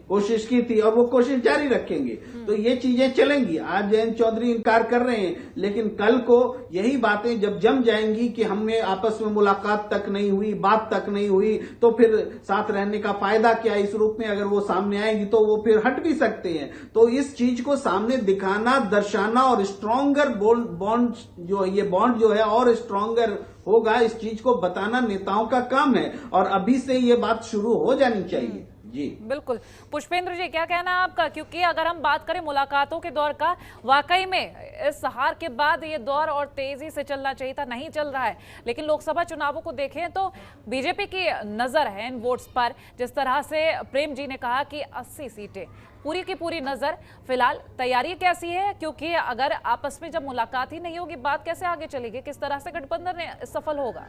कोशिश की थी और वो कोशिश जारी रखेंगे। तो ये चीजें चलेंगी। आज जयंत चौधरी इनकार कर रहे हैं, लेकिन कल को यही बातें जब जम जाएंगी कि हमें आपस में मुलाकात तक नहीं हुई, बात तक नहीं हुई, तो फिर साथ रहने का फायदा क्या। इस रूप में अगर वो सामने आएगी तो वो फिर हट भी सकते हैं। तो इस चीज को सामने दिखाना, दर्शाना और स्ट्रॉन्गर बॉन्ड जो है और स्ट्रॉन्गर होगा, इस चीज को बताना नेताओं का काम है और अभी से ये बात शुरू हो जानी चाहिए। जी बिल्कुल। पुष्पेंद्र जी, क्या कहना है आपका? क्योंकि अगर हम बात करें मुलाकातों के दौर का, वाकई में इस हार के बाद ये दौर और तेजी से चलना चाहिए था, नहीं चल रहा है। लेकिन लोकसभा चुनावों को देखें तो बीजेपी की नजर है इन वोट्स पर। जिस तरह से प्रेम जी ने कहा कि 80 सीटें, पूरी की पूरी नजर। फिलहाल तैयारी कैसी है? क्योंकि अगर आपस में जब मुलाकात ही नहीं होगी, बात कैसे आगे चलेगी? किस तरह से गठबंधन सफल होगा?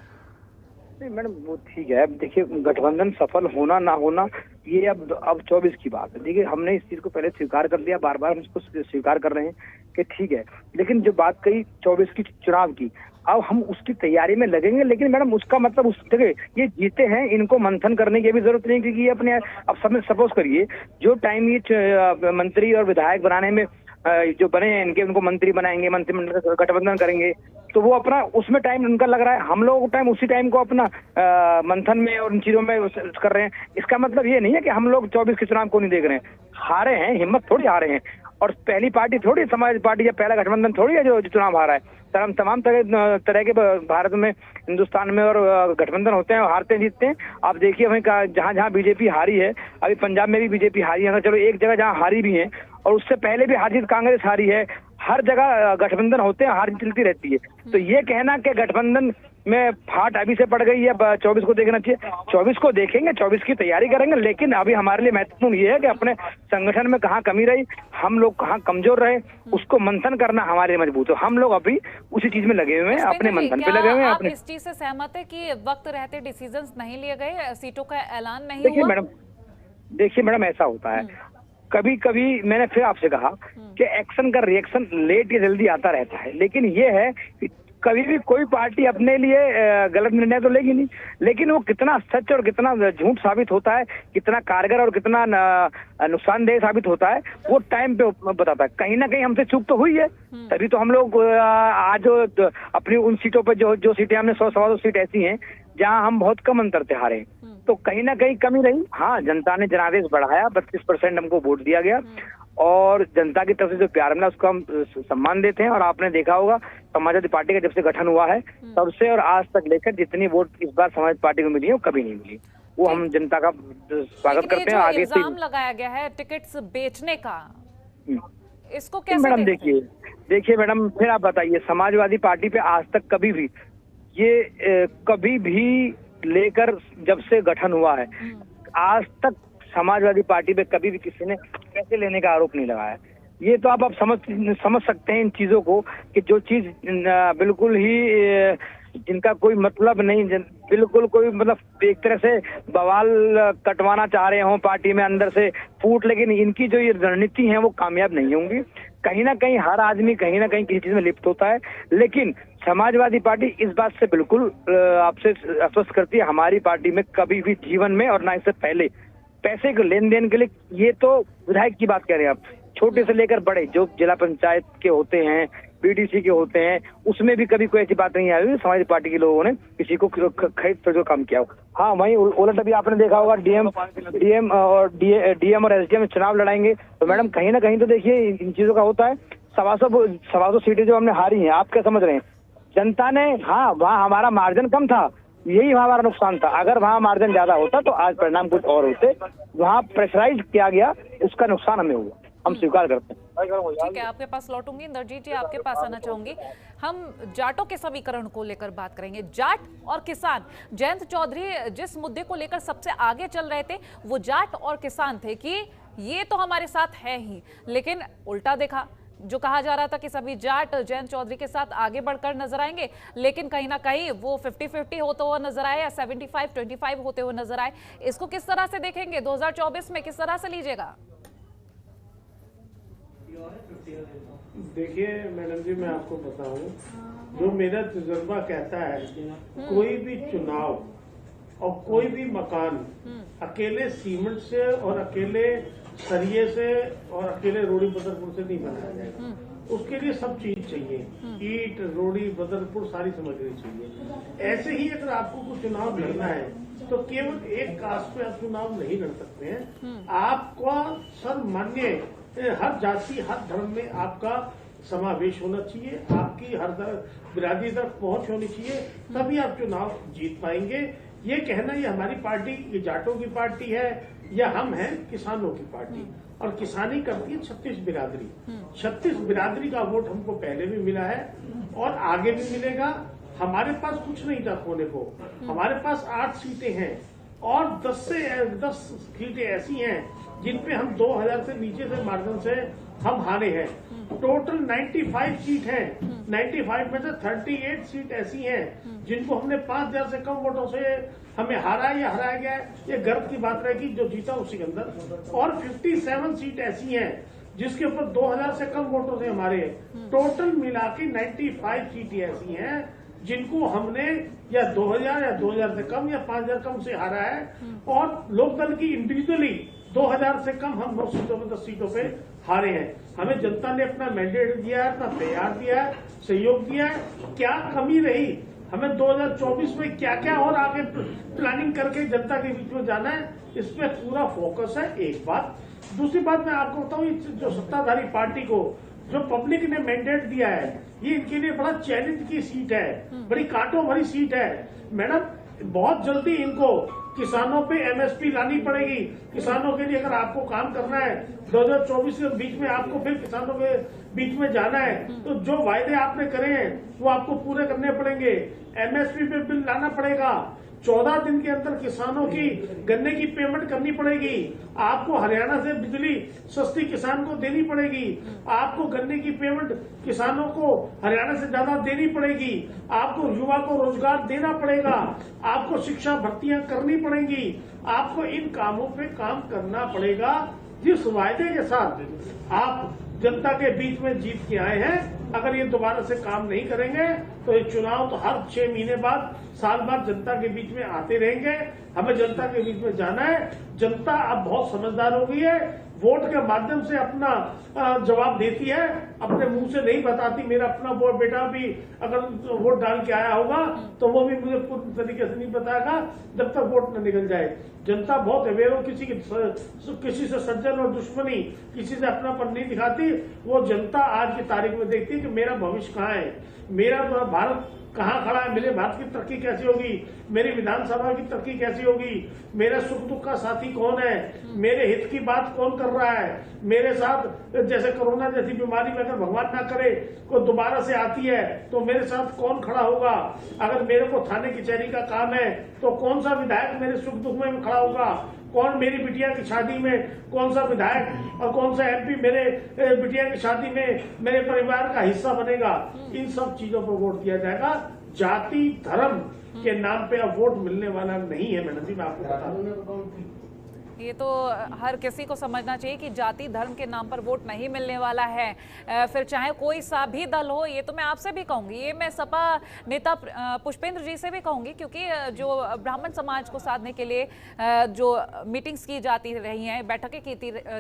नहीं मैडम, वो ठीक है। देखिए, गठबंधन सफल होना ना होना ये अब 24 की बात है। देखिए, हमने इस चीज को पहले स्वीकार कर लिया, बार बार हम इसको स्वीकार कर रहे हैं कि ठीक है। लेकिन जो बात कही 24 की चुनाव की, अब हम उसकी तैयारी में लगेंगे। लेकिन मैडम उसका मतलब उस जगह ये जीते हैं, इनको मंथन करने की भी जरूरत नहीं, क्योंकि ये अपने अब सब सपोज करिए जो टाइम ये मंत्री और विधायक बनाने में जो बने हैं इनके, उनको मंत्री बनाएंगे, मंत्रिमंडल का गठबंधन करेंगे, तो वो अपना उसमें टाइम उनका लग रहा है। हम लोग टाइम उसी टाइम को अपना मंथन में और इन चीजों में कर रहे हैं। इसका मतलब ये नहीं है कि हम लोग 24 के चुनाव को नहीं देख रहे हैं। हारे हैं, हिम्मत थोड़ी हारे हैं। और पहली पार्टी थोड़ी समाज पार्टी या पहला गठबंधन थोड़ी है जो चुनाव हारा है। तमाम तरह के भारत में, हिंदुस्तान में और गठबंधन होते हैं, हारते हैं जीतते हैं। आप देखिए वहीं जहां जहां बीजेपी हारी है, अभी पंजाब में भी बीजेपी हारी है, चलो एक जगह जहां हारी भी है, और उससे पहले भी हार जीत कांग्रेस हारी है। हर जगह गठबंधन होते हैं, हार चलती रहती है। तो ये कहना कि गठबंधन में फाट अभी से पड़ गई है, 24 को देखना चाहिए। 24 को देखेंगे, 24 की तैयारी करेंगे। लेकिन अभी हमारे लिए महत्वपूर्ण ये है कि अपने संगठन में कहाँ कमी रही, हम लोग कहाँ कमजोर रहे, उसको मंथन करना हमारे लिए मजबूत हो। हम लोग अभी उसी चीज में लगे हुए हैं, अपने मंथन पे लगे हुए हैं। अपने इस चीज से सहमत है कि वक्त रहते डिसीजंस नहीं लिए गए, सीटों का ऐलान नहीं हुआ? देखिए मैडम, ऐसा होता है कभी कभी। मैंने फिर आपसे कहा कि एक्शन का रिएक्शन लेट या जल्दी आता रहता है। लेकिन ये है कि कभी भी कोई पार्टी अपने लिए गलत निर्णय तो लेगी नहीं, लेकिन वो कितना सच और कितना झूठ साबित होता है, कितना कारगर और कितना नुकसानदेह साबित होता है, वो टाइम पे बताता है। कहीं ना कहीं हमसे चूक तो हुई है, तभी तो हम लोग आज अपनी उन सीटों पर जो सीटें हमने 100-125 सीट ऐसी हैं जहां हम बहुत कम अंतर से हारे, तो कहीं ना कहीं कमी रही। हाँ, जनता ने जनादेश बढ़ाया, 32% हमको वोट दिया गया और जनता की तरफ से जो प्यार मिला उसको हम सम्मान देते हैं। और आपने देखा होगा समाजवादी पार्टी का जब से गठन हुआ है तब से और आज तक लेकर जितनी वोट इस बार समाजवादी पार्टी को मिली है वो कभी नहीं मिली। वो हम जनता का स्वागत करते हैं। आगे से इल्जाम लगाया गया है टिकट्स बेचने का, इसको कैसे? मैडम देखिए मैडम, फिर आप बताइए, समाजवादी पार्टी पे आज तक कभी भी लेकर जब से गठन हुआ है आज तक समाजवादी पार्टी पे कभी भी किसी ने पैसे लेने का आरोप नहीं लगाया। ये तो आप समझ सकते हैं इन चीजों को कि जो चीज बिल्कुल ही जिनका कोई मतलब नहीं, बिल्कुल कोई मतलब एक तरह से बवाल कटवाना चाह रहे हो पार्टी में अंदर से फूट, लेकिन इनकी जो ये रणनीति है वो कामयाब नहीं होंगी। कहीं ना कहीं हर आदमी कहीं ना कहीं किसी चीज में लिप्त होता है। लेकिन समाजवादी पार्टी इस बात से बिल्कुल आपसे आश्वस्त करती है, हमारी पार्टी में कभी भी जीवन में और ना इससे पहले पैसे के लेन देन के लिए, ये तो विधायक की बात कह रहे हैं आप, छोटे से लेकर बड़े जो जिला पंचायत के होते हैं पीडीसी के होते हैं, उसमें भी कभी कोई ऐसी बात नहीं आई समाजवादी पार्टी के लोगों ने किसी को खरीद फरोख्त काम किया हो। हाँ, वहीं उलट अभी आपने देखा होगा डीएम और एसडीएम चुनाव लड़ाएंगे, तो मैडम कहीं ना कहीं तो देखिए इन चीजों का होता है। 125 सीटें जो हमने हारी हैं, आप क्या समझ रहे हैं? जनता ने, हाँ वहाँ हमारा मार्जिन कम था, यही हमारा नुकसान था। अगर वहाँ मार्जिन ज्यादा होता तो आज परिणाम कुछ और होते। वहाँ प्रेशराइज किया गया, उसका नुकसान हमें हुआ, हम स्वीकार करते हैं। ठीक है, आपके पास लौटूंगी। इंद्रजीत जी, आपके पास आना चाहूंगी। हम जाटों के समीकरण को लेकर बात करेंगे। जाट और किसान, जयंत चौधरी जिस मुद्दे को लेकर सबसे आगे चल रहे थे वो जाट और किसान थे कि ये तो हमारे साथ है ही, लेकिन उल्टा देखा, जो कहा जा रहा था कि सभी जाट जयंत चौधरी के साथ आगे बढ़कर नजर आएंगे, लेकिन कहीं ना कहीं वो 50-50 होते हुए नजर आए या 75-25 होते हुए नजर आए। इसको किस तरह से देखेंगे 2024 में, किस तरह से लीजिएगा? देखिए मैडम जी, मैं आपको बताऊं, जो मेरा तजुर्बा कहता है, कोई भी चुनाव और कोई भी मकान अकेले सीमेंट से और अकेले सरिये से और अकेले रोड़ी बदरपुर से नहीं बनाया जाएगा। उसके लिए सब चीज चाहिए, ईट, रोड़ी, बदरपुर, सारी सामग्री चाहिए। ऐसे ही अगर आपको कुछ चुनाव लड़ना है तो केवल एक कास्ट पे आप चुनाव नहीं लड़ सकते हैं। आपका सर्वमान्य हर जाति, हर धर्म में आपका समावेश होना चाहिए, आपकी हर बिरादरी तक पहुंच होनी चाहिए, तभी आप चुनाव जीत पाएंगे। ये कहना ये हमारी पार्टी, ये जाटों की पार्टी है या हम हैं किसानों की पार्टी, और किसानी करती है 36 बिरादरी। 36 बिरादरी का वोट हमको पहले भी मिला है और आगे भी मिलेगा। हमारे पास कुछ नहीं था खोने को, हमारे पास 8 सीटें हैं और 10 सीटें ऐसी हैं जिनपे हम 2000 से नीचे से मार्जिन से हम हारे हैं। टोटल 95 सीट है, 95 में से 38 सीट ऐसी हैं जिनको हमने 5000 से कम वोटों से हमें हारा या हराया गया है। ये गर्व की बात रहेगी, जो जीता उसी के अंदर। और 57 सीट ऐसी हैं जिसके ऊपर 2000 से कम वोटों से हमारे, टोटल मिला के 95 सीटें ऐसी हैं जिनको हमने या 2000 या 2000 से कम या 5000 कम से हारा है। और लोकदल की इंडिविजुअली 2000 से कम हम 9 सीटों में 10 सीटों पे हारे हैं। हमें जनता ने अपना मैंडेट दिया है, अपना प्यार दिया है, सहयोग दिया है। क्या कमी रही, हमें 2024 में क्या क्या और आगे प्लानिंग करके जनता के बीच में जाना है, इस पे पूरा फोकस है। एक बात। दूसरी बात मैं आपको बताऊं, जो सत्ताधारी पार्टी को जो पब्लिक ने मैंडेट दिया है, ये इनके लिए बड़ा चैलेंज की सीट है, बड़ी कांटों भरी सीट है। मैडम बहुत जल्दी इनको किसानों पे एमएसपी लानी पड़ेगी। किसानों के लिए अगर आपको काम करना है 2024 के बीच में, आपको फिर किसानों के बीच में जाना है, तो जो वायदे आपने करे हैं वो आपको पूरे करने पड़ेंगे। एमएसपी पे बिल लाना पड़ेगा। 14 दिन के अंदर किसानों की गन्ने की पेमेंट करनी पड़ेगी। आपको हरियाणा से बिजली सस्ती किसान को देनी पड़ेगी। आपको गन्ने की पेमेंट किसानों को हरियाणा से ज्यादा देनी पड़ेगी। आपको युवा को रोजगार देना पड़ेगा। आपको शिक्षा भर्तियां करनी पड़ेंगी। आपको इन कामों पे काम करना पड़ेगा। जिस वायदे के साथ आप जनता के बीच में जीत के आए हैं, अगर ये दोबारा से काम नहीं करेंगे तो ये चुनाव तो हर 6 महीने बाद, साल बाद जनता के बीच में आते रहेंगे। हमें जनता के बीच में जाना है। जनता अब बहुत समझदार हो गई है, वोट के माध्यम से अपना जवाब देती है, अपने मुंह से नहीं बताती। मेरा अपना वो बेटा भी अगर वोट डाल के आया होगा तो वो भी मुझे पूरी तरीके से नहीं बताएगा जब तक वोट न निकल जाए। जनता बहुत अवेयर हो, किसी से सज्जन और दुश्मनी, किसी से अपनापन नहीं दिखाती। वो जनता आज की तारीख में देखती है कि मेरा भविष्य कहाँ है, मेरा भारत कहाँ खड़ा है, मेरे भारत की तरक्की कैसी होगी, मेरी विधानसभा की तरक्की कैसी होगी, मेरे सुख दुख का साथी कौन है, मेरे हित की बात कौन कर रहा है, मेरे साथ जैसे कोरोना जैसी बीमारी में अगर भगवान ना करे को दोबारा से आती है तो मेरे साथ कौन खड़ा होगा। अगर मेरे को थाने कचहरी का काम है तो कौन सा विधायक मेरे सुख दुख में खड़ा होगा, कौन मेरी बिटिया की शादी में, कौन सा विधायक और कौन सा एमपी मेरे बिटिया की शादी में मेरे परिवार का हिस्सा बनेगा। इन सब चीजों पर वोट दिया जाएगा। जाति धर्म के नाम पे अब वोट मिलने वाला नहीं है। मैडम जी, मैं आपको बता दूं, ये तो हर किसी को समझना चाहिए कि जाति धर्म के नाम पर वोट नहीं मिलने वाला है, फिर चाहे कोई सा भी दल हो। ये तो मैं आपसे भी कहूंगी, ये मैं सपा नेता पुष्पेंद्र जी से भी कहूंगी, क्योंकि जो ब्राह्मण समाज को साधने के लिए जो मीटिंग्स की जाती रही हैं, बैठकें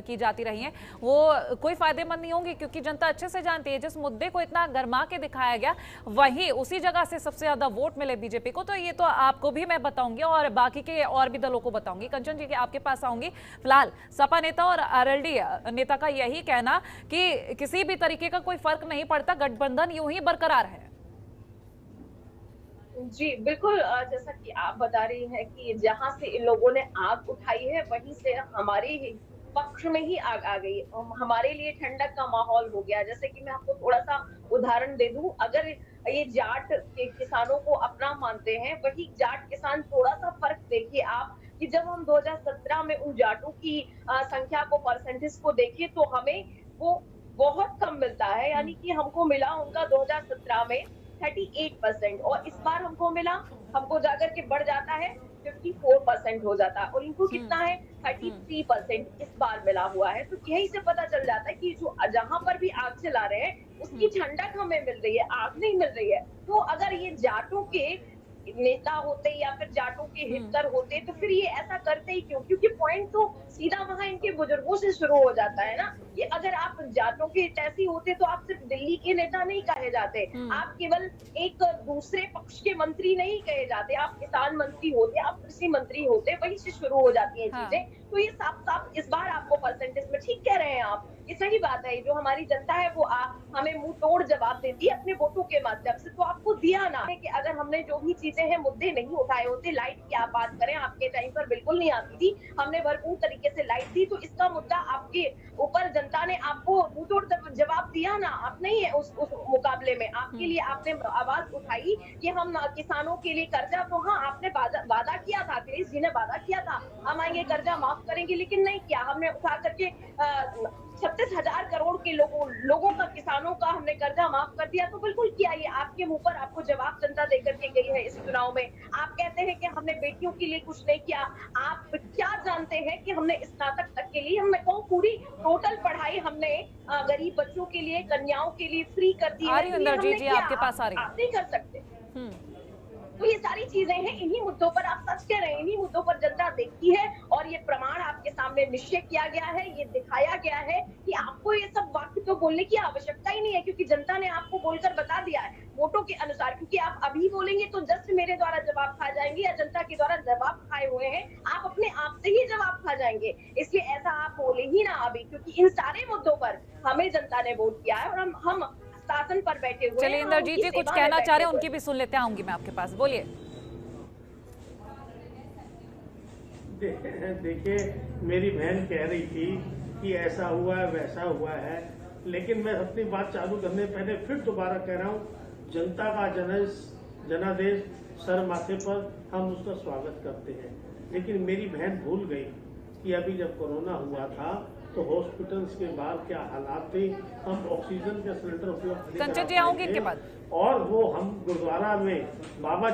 की जाती रही हैं, वो कोई फायदेमंद नहीं होंगी, क्योंकि जनता अच्छे से जानती है जिस मुद्दे को इतना गरमा के दिखाया गया वही उसी जगह से सबसे ज्यादा वोट मिले बीजेपी को। तो ये तो आपको भी मैं बताऊंगी और बाकी के और भी दलों को बताऊंगी। कंचन जी के आपके पास आऊंगी। फिलहाल सपा नेता और आरएलडी नेता का यही कहना कि किसी भी तरीके का कोई फर्क नहीं पड़ता, गठबंधन यूं ही बरकरार है। जी बिल्कुल, जैसा कि आप बता रही हैं कि जहां से इन लोगों ने आग उठाई है वहीं से हमारे ही पक्ष में ही आग आ गई, हमारे लिए ठंडक का माहौल हो गया। जैसे कि मैं आपको थोड़ा सा उदाहरण दे दूं, अगर ये जाट के किसानों को अपना मानते हैं, वही जाट किसान, थोड़ा सा फर्क देखिए आप कि जब हम 2017 में उन जाटों की संख्या को, परसेंटेज को देखें तो हमें वो बहुत कम मिलता है। यानी कि हमको मिला उनका 2017 में 38% और इस बार हमको जाकर के बढ़ जाता है 54% हो जाता है, और इनको कितना है 33% इस बार मिला हुआ है। तो यही से पता चल जाता है कि जो जहां पर भी आग चला रहे हैं उसकी ठंडक हमें मिल रही है, आग नहीं मिल रही है। तो अगर ये जाटों के नेता होते या फिर जाटों के हितकर होते तो फिर ये ऐसा करते ही क्यों? क्योंकि पॉइंट तो सीधा वहां इनके बुजुर्गों से शुरू हो जाता है ना। कि अगर आप जाटों के हितैषी होते तो आप सिर्फ दिल्ली के नेता नहीं कहे जाते, आप केवल एक दूसरे पक्ष के मंत्री नहीं कहे जाते, आप किसान मंत्री होते, आप कृषि मंत्री होते, वहीं से शुरू हो जाती है चीजें। तो ये साफ साफ इस बार आपको परसेंटेज में ठीक कह रहे हैं आप, ये सही बात है। जो हमारी जनता है वो हमें मुंह तोड़ जवाब देती है अपने वोटों के माध्यम से। तो आपको दिया ना कि अगर हमने जो भी चीजें हैं, मुद्दे नहीं उठाए होते, लाइट की आप बात करें, आपके टाइम पर बिल्कुल नहीं आती थी, हमने भरपूर तरीके से लाइट दी, तो इसका मुद्दा आपके ऊपर जनता ने आपको मुंह तोड़ जवाब दिया ना। आप नहीं है उस मुकाबले में, आपके लिए आपने आवाज उठाई कि हम किसानों के लिए कर्जा, तो हाँ आपने वादा किया था, अखिलेश जी ने वादा किया था हम आएंगे कर्जा माफ करेंगे, लेकिन नहीं किया। हमने उठा करके 36,000 करोड़ के लोगों का, किसानों का हमने कर्जा माफ कर दिया। तो बिल्कुल किया, ये आपके मुंह पर आपको जवाब जनता देकर के गई है इस चुनाव में। आप कहते हैं कि हमने बेटियों के लिए कुछ नहीं किया, आप क्या जानते हैं कि हमने स्नातक तक के लिए, हमने पूरी टोटल पढ़ाई हमने गरीब बच्चों के लिए, कन्याओं के लिए फ्री कर दी है। जी आपके पास आ रही, आप नहीं कर सकते। तो ये सारी चीजें हैं, इन्हीं मुद्दों पर आप सच कह रहे हैं, इन्हीं मुद्दों पर जनता देखती है और ये प्रमाण आपके सामने निश्चय किया गया है, ये दिखाया गया है कि आपको ये सब वाक्य तो बोलने की आवश्यकता ही नहीं है, क्योंकि जनता ने आपको बोलकर बता दिया है वोटों के अनुसार। क्योंकि आप अभी बोलेंगे तो जस्ट मेरे द्वारा जवाब खा जाएंगे या जनता के द्वारा जवाब खाए हुए हैं, आप अपने आप से ही जवाब खा जाएंगे। इसलिए ऐसा आप बोले ही ना अभी, क्योंकि इन सारे मुद्दों पर हमें जनता ने वोट किया है और हम शासन पर बैठे हुए। चलिए इंद्रजीत जी कुछ कहना चाह रहे हैं, उनकी भी सुन लेते हैं, आऊंगी मैं आपके पास, बोलिए। देखिए मेरी बहन कह रही थी कि ऐसा हुआ है वैसा हुआ है, लेकिन मैं अपनी बात चालू करने पहले फिर दोबारा कह रहा हूँ, जनता का जनादेश सर माथे पर, हम उसका स्वागत करते हैं। लेकिन मेरी बहन भूल गई कि अभी जब कोरोना हुआ था तो हॉस्पिटल्स के बाहर क्या हालात थे, हम ऑक्सीजन के सिलेंडर उपलब्ध और वो हम गुरुद्वारा में बाबा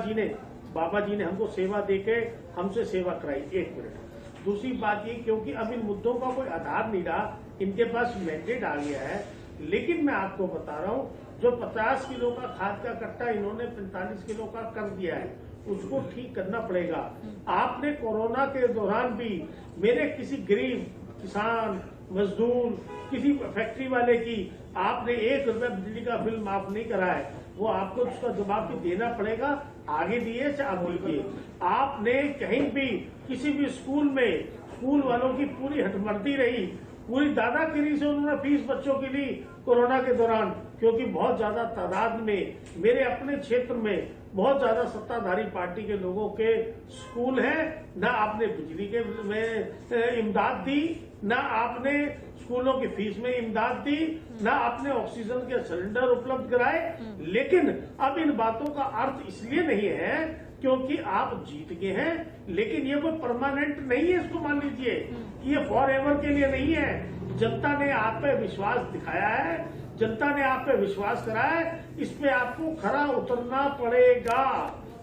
जी ने हमको सेवा देके हमसे सेवा कराई। 1 मिनट। दूसरी बात ये, क्योंकि अब इन मुद्दों का कोई आधार नहीं रहा, इनके पास मैंडेट आ गया है। लेकिन मैं आपको बता रहा हूँ, जो 50 किलो का खाद का कट्टा इन्होंने 45 किलो का कर दिया है, उसको ठीक करना पड़ेगा। आपने कोरोना के दौरान भी मेरे किसी गरीब किसान, मजदूर, किसी फैक्ट्री वाले की आपने 1 रुपया बिजली का बिल माफ नहीं करा है, वो आपको उसका जवाब भी देना पड़ेगा। आगे दिए चाहे दीजिए। आपने कहीं भी किसी भी स्कूल में स्कूल वालों की पूरी हटमर्दी रही, पूरी दादागिरी से उन्होंने फीस बच्चों के लिए कोरोना के दौरान, क्योंकि बहुत ज्यादा तादाद में मेरे अपने क्षेत्र में बहुत ज्यादा सत्ताधारी पार्टी के लोगों के स्कूल हैं, ना आपने बिजली के में इमदाद दी, ना आपने स्कूलों की फीस में इमदाद दी, ना आपने ऑक्सीजन के सिलेंडर उपलब्ध कराए। लेकिन अब इन बातों का अर्थ इसलिए नहीं है क्योंकि आप जीत गए हैं, लेकिन ये कोई परमानेंट नहीं है, इसको मान लीजिए कि ये फॉर एवर के लिए नहीं है। जनता ने आप पे विश्वास दिखाया है, जनता ने आप पे विश्वास कराया है, इस पे आपको खरा उतरना पड़ेगा,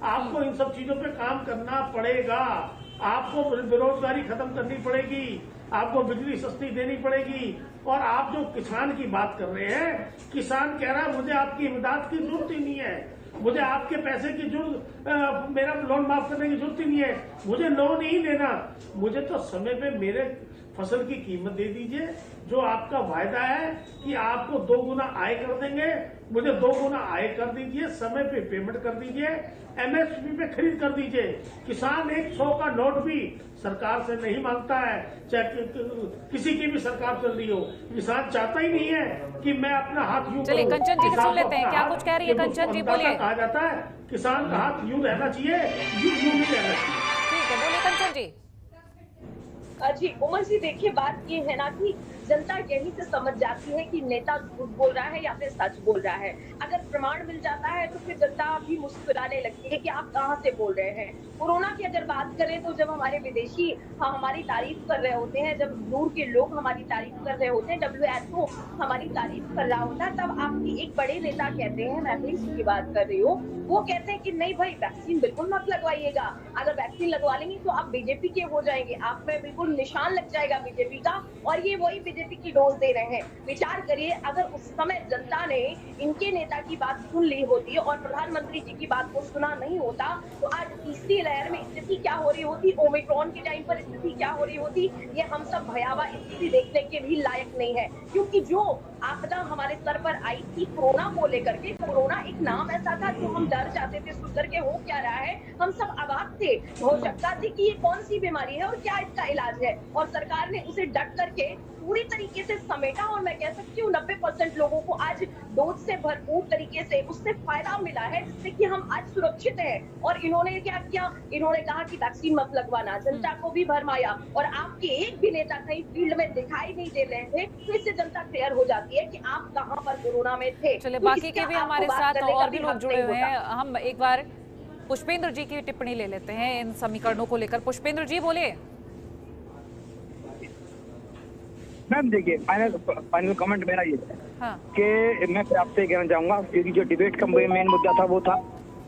आपको इन सब चीजों पे काम करना पड़ेगा। आपको बेरोजगारी खत्म करनी पड़ेगी, आपको बिजली सस्ती देनी पड़ेगी। और आप जो किसान की बात कर रहे हैं, किसान कह रहा है मुझे आपकी इमदाद की जरूरत ही नहीं है, मुझे आपके पैसे की जरूरत, मेरा लोन माफ करने की जरूरत ही नहीं है, मुझे लोन ही देना, मुझे तो समय पे मेरे फसल की कीमत दे दीजिए। जो आपका वायदा है कि आपको 2 गुना आय कर देंगे, मुझे 2 गुना आय कर दीजिए, समय पे पेमेंट कर दीजिए, एमएसपी पे खरीद कर दीजिए। किसान 100 का नोट भी सरकार से नहीं मांगता है, चाहे किसी की भी सरकार चल रही हो। किसान चाहता ही नहीं है कि मैं अपना हाथ यूं, चलिए कंचन जी की सुन लेते हैं, क्या कुछ कह रही है कंचन जी, बोलिए। कहा जाता है किसान का हाथ यूं रहना चाहिए, यूं नहीं रहना चाहिए। ठीक है, बोलिए कंचन जी। जी उमर जी, देखिए बात ये है ना कि जनता यही से समझ जाती है कि नेता झूठ बोल रहा है या फिर सच बोल रहा है। अगर प्रमाण मिल जाता है तो फिर जनता भी मुस्कुराने लगती है कि आप कहां से बोल रहे हैं। कोरोना की अगर बात करें तो जब हमारे विदेशी हमारी तारीफ कर रहे होते हैं, जब दूर के लोग हमारी तारीफ कर रहे होते हैं, WHO हमारी तारीफ कर रहा होता है, तब आपकी एक बड़े नेता कहते हैं, मैं अपनी की बात कर रही हूँ, वो कहते हैं कि नहीं भाई वैक्सीन बिल्कुल मत लगवाइएगा, अगर वैक्सीन लगवा लेंगे तो आप बीजेपी के हो जाएंगे, आप में बिल्कुल निशान लग जाएगा बीजेपी का, और ये वही बीजेपी की डोज दे रहे हैं। विचार करिए, अगर उस समय जनता ने इनके नेता की बात सुन ली होती और प्रधानमंत्री जी की बात को सुना नहीं होता तो आज तीसरी लहर में स्थिति क्या हो रही होती, ओमिक्रॉन के टाइम पर स्थिति क्या हो रही होती, ये हम सब भयावह स्थिति देखने के भी लायक नहीं है। क्योंकि जो आपदा हमारे सर पर आई थी कोरोना को लेकर के, कोरोना एक नाम ऐसा था जो हम डर जाते थे सुन करके हो क्या रहा है, हम सब अवाक थे, हो सकता थी कि ये कौन सी बीमारी है और क्या इसका इलाज है, और सरकार ने उसे डट करके पूरी तरीके से समेटा। और मैं कह सकती हूँ 90% लोगों को आज डोज से भरपूर तरीके से उससे फायदा मिला है, जिससे कि हम आज सुरक्षित हैं। और इन्होंने क्या किया, इन्होंने कहा कि वैक्सीन मत लगवाना, जनता को भी भरमाया, और आपके एक भी नेता कहीं फील्ड में दिखाई नहीं दे रहे थे, तो इससे जनता क्लियर हो जाती है कि आप कहां पर कोरोना में थे। चलिए तो बाकी के भी हमारे साथ और भी लोग जुड़े हुए हैं, हम एक बार पुष्पेंद्र जी की टिप्पणी ले लेते हैं इन समीकरणों को लेकर। पुष्पेंद्र जी बोलिए। मैम देखिए, फाइनल कमेंट मेरा ये है हाँ। कि मैं आपसे कहना चाहूंगा, क्योंकि जो डिबेट का मेन मुद्दा था वो था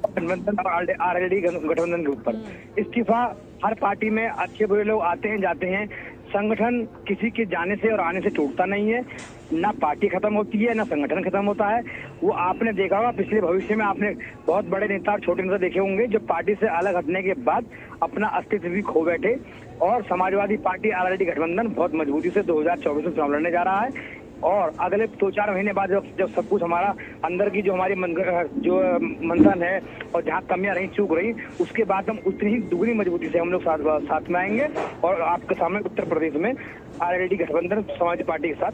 गठबंधन और आरएलडी गठबंधन के ऊपर। इस्तीफा हर पार्टी में अच्छे बुरे लोग आते हैं जाते हैं, संगठन किसी के जाने से और आने से टूटता नहीं है, ना पार्टी खत्म होती है ना संगठन खत्म होता है। वो आपने देखा होगा पिछले भविष्य में, आपने बहुत बड़े नेता और छोटे नेता देखे होंगे जो पार्टी से अलग हटने के बाद अपना अस्तित्व भी खो बैठे। और समाजवादी पार्टी आरएलडी गठबंधन बहुत मजबूती से 2024 में चुनाव लड़ने जा रहा है, और अगले 2-4 महीने बाद जब सब कुछ हमारा अंदर की जो हमारी जो मंथन है और जहाँ कमियां रही चूक रही, उसके बाद हम उतनी ही दुगनी मजबूती से हम लोग साथ में आएंगे। और आपके सामने उत्तर प्रदेश में आरएलडी गठबंधन समाजवादी पार्टी के साथ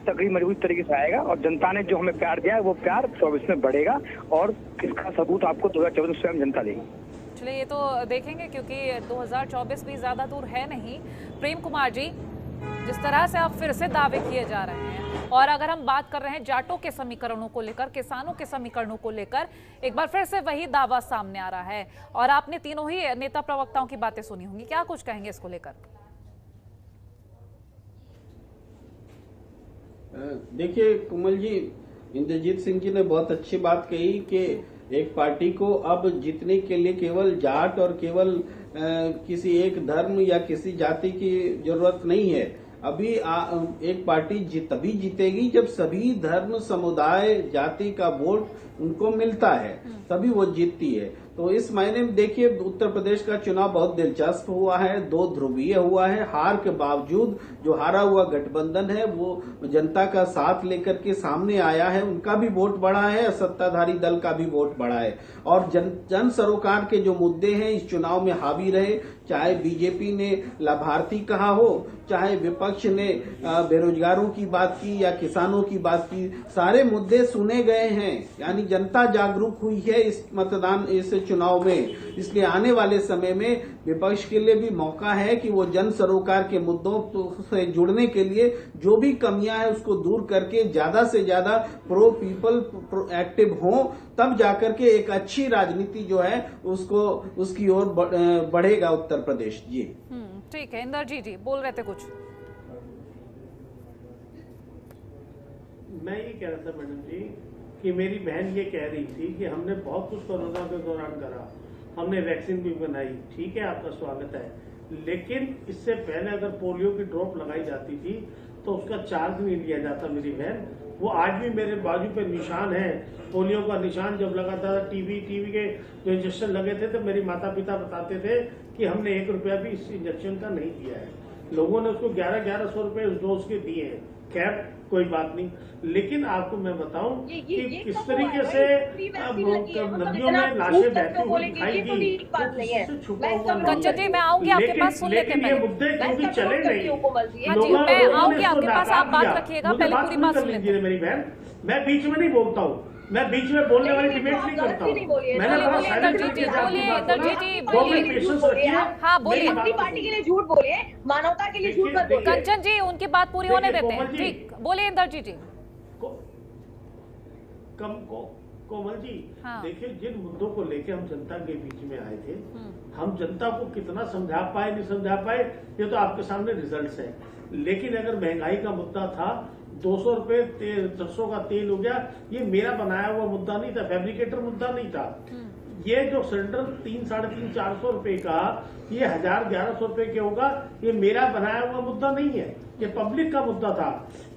तकरीबन मजबूत तरीके से आएगा, और जनता ने जो हमें प्यार दिया है वो प्यार 24 में बढ़ेगा, और इसका सबूत आपको 2024 में स्वयं जनता देगी। चलिए ये तो देखेंगे, क्योंकि 2024 भी ज्यादा दूर है नहीं। प्रेम कुमार जी, जिस तरह से अब फिर से दावे किए जा रहे हैं, और अगर हम बात कर रहे हैं जाटों के समीकरणों को लेकर, किसानों के समीकरणों को लेकर, एक बार फिर से वही दावा सामने आ रहा है, और आपने तीनों ही नेता प्रवक्ताओं की बातें सुनी होंगी, क्या कुछ कहेंगे इसको लेकर? देखिए कोमल जी, इंद्रजीत सिंह जी ने बहुत अच्छी बात कही कि एक पार्टी को अब जीतने के लिए केवल जाट और केवल किसी एक धर्म या किसी जाति की जरूरत नहीं है। अभी एक पार्टी तभी जीतेगी जब सभी धर्म समुदाय जाति का वोट उनको मिलता है, तभी वो जीतती है। तो इस मायने में देखिए, उत्तर प्रदेश का चुनाव बहुत दिलचस्प हुआ है, 2 ध्रुवीय हुआ है। हार के बावजूद जो हारा हुआ गठबंधन है वो जनता का साथ लेकर के सामने आया है, उनका भी वोट बढ़ा है, सत्ताधारी दल का भी वोट बढ़ा है। और जन सरोकार के जो मुद्दे हैं इस चुनाव में हावी रहे, चाहे बीजेपी ने लाभार्थी कहा हो, चाहे विपक्ष ने बेरोजगारों की बात की या किसानों की बात की, सारे मुद्दे सुने गए हैं। यानी जनता जागरूक हुई है इस चुनाव में। इसलिए आने वाले समय में विपक्ष के लिए भी मौका है कि वो जन सरोकार के मुद्दों से जुड़ने के लिए जो भी कमियां हैं उसको दूर करके ज्यादा से ज्यादा प्रो पीपल एक्टिव हों, तब जाकर के एक अच्छी राजनीति जो है उसकी ओर बढ़ेगा उत्तर प्रदेश। जी ठीक है। इंदरजीत जी बोल रहे थे कुछ। मैं ये कह रहा था मैडम जी कि मेरी बहन ये कह रही थी कि हमने बहुत कुछ कोरोना के दौरान करा, हमने वैक्सीन भी बनाई, ठीक है आपका स्वागत है, लेकिन इससे पहले अगर पोलियो की ड्रॉप लगाई जाती थी तो उसका चार्ज नहीं लिया जाता। मेरी बहन, वो आज भी मेरे बाजू पे निशान है, पोलियो का निशान जब लगा था, टीबी के जो इंजेक्शन लगे थे तो मेरे माता पिता बताते थे कि हमने 1 रुपया भी इस इंजेक्शन का नहीं दिया है। लोगों ने उसको 1100 रुपए उस डोज के दिए हैं। खैर कोई बात नहीं, लेकिन आपको मैं बताऊं कि किस तरीके से नदियों में लाशें बहती हुई दिखाई दी, छुपा हुआ कंचन जी, मैं आऊंगी आपके पास, सुन लेते हैं ये मुद्दे क्योंकि चले नहीं। हाँ जी, मैं आऊंगी आपके पास, आप बात रखिएगा, पहले पूरी बात सुन लेते हैं। मेरी बहन, मैं बीच में नहीं बोलता हूँ, मैं बीच में बोलने वाली डिबेट नहीं करता हूँ। मैंने बड़ा साइलेंट हाँ बोलिए, अपनी पार्टी के लिए झूठ बोलिए, मानवता के लिए झूठ मत बोलिए। कंचन जी उनकी बात पूरी होने देते हैं। ठीक, बोलिए इंदरजीत जी। कोमल जी, हाँ। देखिए, जिन मुद्दों को लेके हम जनता के बीच में आए थे, हम जनता को कितना समझा पाए नहीं समझा पाए ये तो आपके सामने रिजल्ट्स है। लेकिन अगर महंगाई का मुद्दा था, 200 रुपए सरसों का तेल हो गया, ये मेरा बनाया हुआ मुद्दा नहीं था, फैब्रिकेटर मुद्दा नहीं था। ये जो सिलेंडर 300-400 रुपए का, ये 1000-1100 रुपए के होगा, ये मेरा बनाया हुआ मुद्दा नहीं है, ये पब्लिक का मुद्दा था।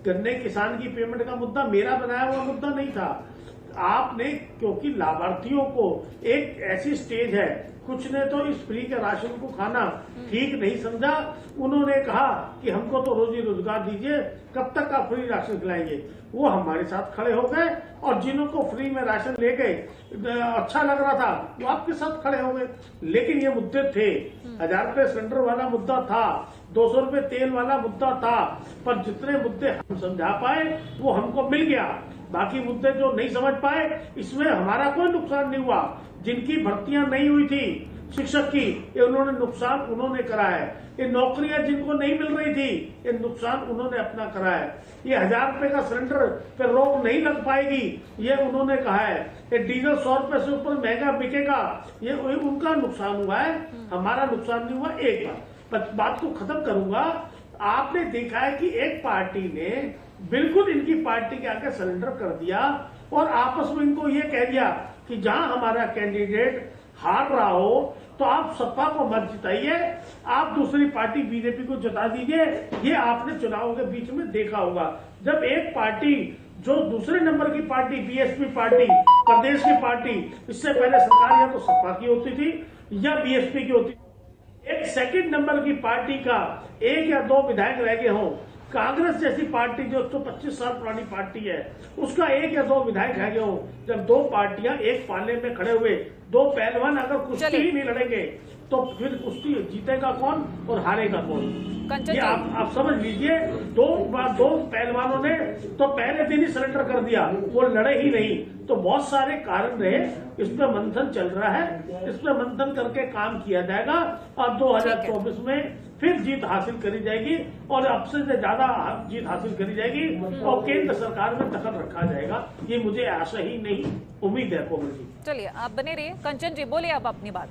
गन्ने किसान की पेमेंट का मुद्दा मेरा बनाया हुआ मुद्दा नहीं था। आपने, क्योंकि लाभार्थियों को एक ऐसी स्टेज है, कुछ ने तो इस फ्री के राशन को खाना ठीक नहीं समझा, उन्होंने कहा कि हमको तो रोजी रोजगार दीजिए, कब तक आप फ्री राशन खिलाएंगे। वो हमारे साथ खड़े हो गए और जिन्हों को फ्री में राशन ले गए, अच्छा लग रहा था, वो आपके साथ खड़े हो गए। लेकिन ये मुद्दे थे, 1000 रुपए सिलेंडर वाला मुद्दा था, 200 रुपए तेल वाला मुद्दा था, पर जितने मुद्दे हम समझा पाए वो हमको मिल गया। बाकी मुद्दे जो नहीं समझ पाए, इसमें हमारा कोई नुकसान नहीं हुआ। जिनकी भर्तियां नहीं हुई थी शिक्षक की, ये उन्होंने नुकसान उन्होंने करा है। ये नौकरियां जिनको नहीं मिल रही थी, ये नुकसान उन्होंने अपना करा है। ये 1000 रुपए का सिलेंडर पे रोक नहीं लग पाएगी, ये उन्होंने कहा है। ये डीजल 100 रुपए से ऊपर महंगा बिकेगा, ये उनका नुकसान हुआ है, हमारा नुकसान नहीं हुआ। एक बात को खत्म करूंगा, आपने देखा है कि एक पार्टी ने बिल्कुल इनकी पार्टी के आगे सरेंडर कर दिया और आपस में इनको ये कह दिया कि जहां हमारा कैंडिडेट हार रहा हो तो आप सपा को मत जिताइए, आप दूसरी पार्टी बीजेपी को जिता दीजिए। ये आपने चुनावों के बीच में देखा होगा, जब एक पार्टी जो दूसरे नंबर की पार्टी बीएसपी पार्टी, प्रदेश की पार्टी, इससे पहले सरकार या तो सपा की होती थी या बीएसपी की होती थी, एक सेकंड नंबर की पार्टी का 1 या 2 विधायक रह गए हों, कांग्रेस जैसी पार्टी जो 125 साल पुरानी पार्टी है, उसका 1 या 2 विधायक रह गए हो। जब 2 पार्टियां एक पाले में खड़े हुए, 2 पहलवान अगर कुश्ती ही नहीं लड़ेंगे तो फिर कुश्ती जीतेगा कौन और हारेगा कौन? ये आप समझ लीजिए। 2 पहलवानों ने तो पहले दिन ही सरेंडर कर दिया, वो लड़े ही नहीं। तो बहुत सारे कारण रहे, इस पे मंथन चल रहा है, इस पे मंथन करके काम किया जाएगा और 2024 में फिर जीत हासिल करी जाएगी और अब से ज्यादा जीत हासिल करी जाएगी और केंद्र सरकार में दखल रखा जाएगा। ये मुझे आशा ही नहीं, उम्मीद है। कोमल जी, चलिए आप बने रहिए। कंचन जी बोलिए अब अपनी बात।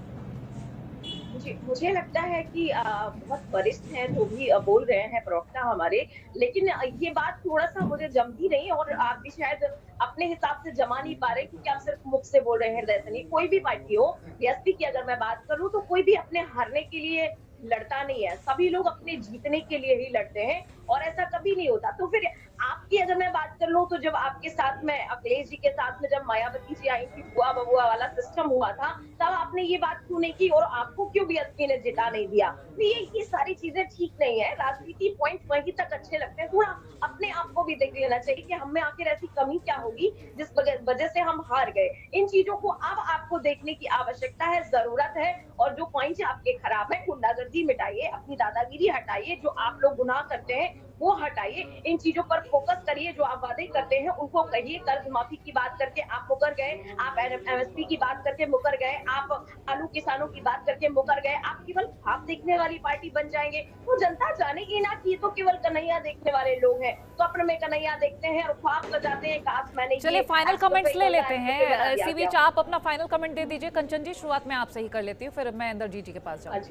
जी, मुझे लगता है कि बहुत वरिष्ठ हैं जो भी बोल रहे हैं प्रवक्ता हमारे, लेकिन ये बात थोड़ा सा मुझे जमती नहीं और आप भी शायद अपने हिसाब से जमा नहीं पा रहे, क्योंकि आप सिर्फ मुख से बोल रहे हैं हृदय से नहीं। कोई भी पार्टी हो, बीएसपी की अगर मैं बात करूं तो कोई भी अपने हारने के लिए लड़ता नहीं है, सभी लोग अपने जीतने के लिए ही लड़ते हैं और ऐसा कभी नहीं होता। तो फिर आपकी अगर मैं बात कर लूं तो जब आपके साथ में, अखिलेश जी के साथ में जब मायावती जी आई थी, बुआ बबुआ वाला सिस्टम हुआ था, तब आपने ये बात क्यों नहीं की और आपको क्यों बीएसपी ने जिता नहीं दिया? तो ये सारी चीजें ठीक नहीं है। राजनीति पॉइंट वहीं तक अच्छे लगते हैं, थोड़ा अपने आप को भी देख लेना चाहिए कि हम में आखिर ऐसी कमी क्या होगी जिस वजह से हम हार गए। इन चीजों को अब आपको देखने की आवश्यकता है, जरूरत है। और जो पॉइंट आपके खराब है, गुंडागर्दी मिटाइए, अपनी दादागिरी हटाइए, जो आप लोग गुनाह करते हैं वो हटाइए, इन चीजों पर फोकस करिए। जो आप वादे करते हैं उनको कहिए। कर्ज माफी की बात करके आप मुकर गए, आप एमएसपी की बात करके मुकर गए, आप आलू किसानों की बात करके मुकर गए। आप केवल ख्वाब देखने वाली पार्टी बन जाएंगे तो जनता जानेगी ना कि तो केवल कन्हैया देखने वाले लोग हैं, स्वप्न में कन्हैया देखते हैं और ख्वाब सजाते हैं। काश मैंने। चलिए फाइनल कमेंट्स ले लेते हैं। इसी बीच आप अपना फाइनल कमेंट दे दीजिए। कंचन जी शुरुआत में आपसे ही कर लेती हूँ, फिर मैं इंदरजीत जी के पास जाऊँ।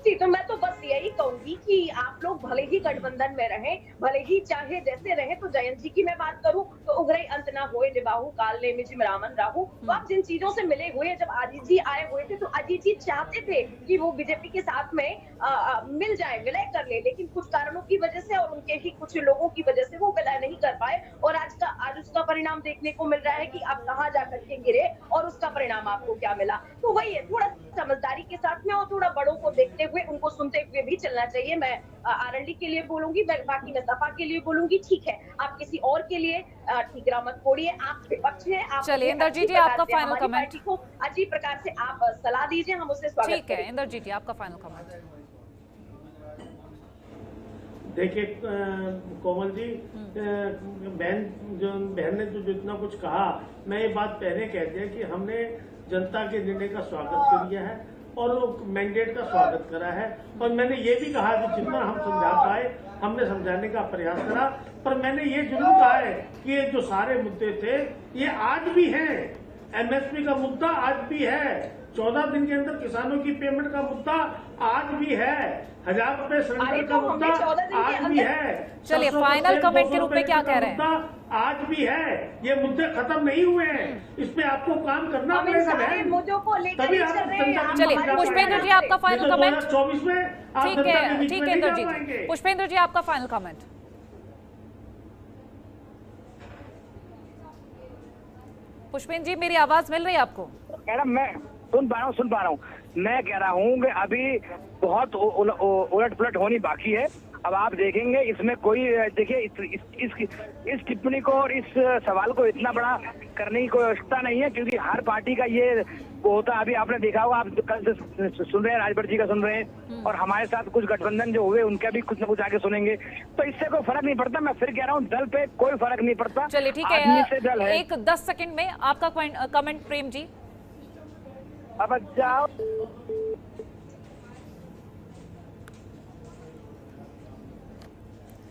जी, तो मैं तो बस यही कहूंगी कि आप लोग भले ही गठबंधन में रहें, भले ही चाहे जैसे रहे। तो जयंत जी की मैं बात करूं तो उग्रई अंत ना होए निभाहू काल ने मिजिम रामन राहू। तो आप जिन चीजों से मिले हुए, जब आदित्य जी आए हुए थे तो तो अजीत जी चाहते थे कि वो बीजेपी के साथ में मिल जाए, विलय कर ले, लेकिन कुछ कारणों की वजह से और उनके ही कुछ लोगों की वजह से वो विलय नहीं कर पाए और आज उसका परिणाम देखने को मिल रहा है कि आप कहां जाकर के गिरे और उसका परिणाम आपको क्या मिला। तो वही है, थोड़ा समझदारी के साथ में और थोड़ा बड़ों को देखते हुए, उनको सुनते हुए भी चलना चाहिए। मैं आरएलडी के लिए बोलूंगी, बाकी मैं सपा के लिए बोलूंगी, ठीक है आप किसी और के लिए ठीकरा मत फोड़िए, आप विपक्ष हैं। आप चलिए इंद्रजीत जी, आपका फाइनल कमेंट। पार्टी को अच्छी प्रकार से आप सलाह दीजिए, हम उससे स्वागत ठीक है इंद्रजीत जी, आपका फाइनल कमेंट। देखिए कोमल जी, बहन ने तो जितना कुछ कहा, मैं ये बात पहले कह दिया कि हमने जनता के निर्णय का स्वागत कर लिया है और मैंडेट का स्वागत करा है। और मैंने ये भी कहा कि जितना हम समझा पाए हमने समझाने का प्रयास करा, पर मैंने ये जरूर कहा है कि ये जो सारे मुद्दे थे ये आज भी हैं। एमएसपी का मुद्दा आज भी है, 14 दिन के अंदर किसानों की पेमेंट का मुद्दा आज भी है, 1000 रुपए सिलेंडर का मुद्दा आज भी है। चलिए फाइनल कमेंट के रूप में क्या कह रहे हैं? आज भी है, ये मुद्दे खत्म नहीं हुए हैं, इस पे आपको काम करना पड़ेगा मुद्दों को लेकर तभी आप। चलिए पुष्पेंद्र जी, आपका फाइनल कमेंट। 2024 में आप ठीक जनता के है बीच ठीक में है नहीं जा इंद्रजीत, पाएंगे। पुष्पेंद्र जी आपका फाइनल कमेंट। पुष्पेंद्र जी मेरी आवाज मिल रही है आपको? मैडम मैं सुन पा रहा हूँ। मैं कह रहा हूँ कि अभी बहुत उलट पुलट होनी बाकी है। अब आप देखेंगे इसमें कोई, देखिए इस टिप्पणी को और इस सवाल को इतना बड़ा करने की कोई आवश्यकता नहीं है, क्योंकि हर पार्टी का ये वो होता है। अभी आपने देखा होगा, आप कल से सुन रहे हैं, राजभर जी का सुन रहे हैं और हमारे साथ कुछ गठबंधन जो हुए उनका भी कुछ न कुछ आगे सुनेंगे, तो इससे कोई फर्क नहीं पड़ता। मैं फिर कह रहा हूँ, दल पे कोई फर्क नहीं पड़ता। चलिए ठीक आदमी से दल है, है। एक 10 सेकंड में आपका कमेंट प्रेम जी। अब जाओ।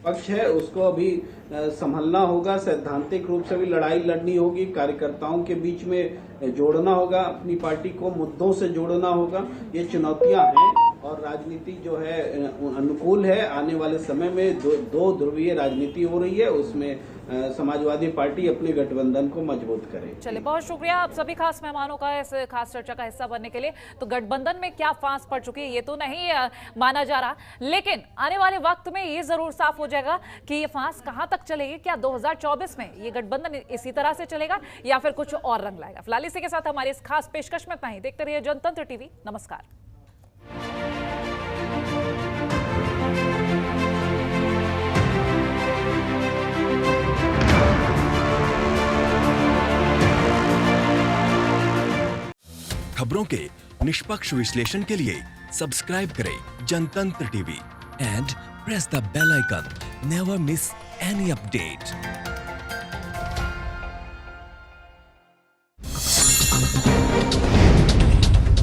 पक्ष है उसको अभी संभलना होगा, सैद्धांतिक रूप से भी लड़ाई लड़नी होगी, कार्यकर्ताओं के बीच में जोड़ना होगा, अपनी पार्टी को मुद्दों से जोड़ना होगा। ये चुनौतियां हैं और राजनीति जो है अनुकूल है। आने वाले समय में दो ध्रुवीय राजनीति हो रही है, उसमें समाजवादी पार्टी अपने गठबंधन को मजबूत करे। चलिए बहुत शुक्रिया आप सभी खास मेहमानों का इस खास चर्चा का हिस्सा बनने के लिए। तो गठबंधन में क्या फांस पड़ चुकी है ये तो नहीं माना जा रहा, लेकिन आने वाले वक्त में ये जरूर साफ हो जाएगा कि ये फांस कहां तक चलेगी। क्या 2024 में ये गठबंधन इसी तरह से चलेगा या फिर कुछ और रंग लाएगा? फिलहाल इसी के साथ हमारी इस खास पेशकश में इतना ही। देखते रहिए जनतंत्र टीवी। नमस्कार। खबरों के निष्पक्ष विश्लेषण के लिए सब्सक्राइब करें Jantantra TV and press the bell icon. Never miss any update.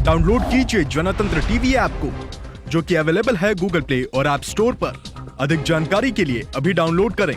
Download कीजिए जनतंत्र टीवी ऐप को, जो कि अवेलेबल है गूगल प्ले और ऐप स्टोर पर। अधिक जानकारी के लिए अभी डाउनलोड करें।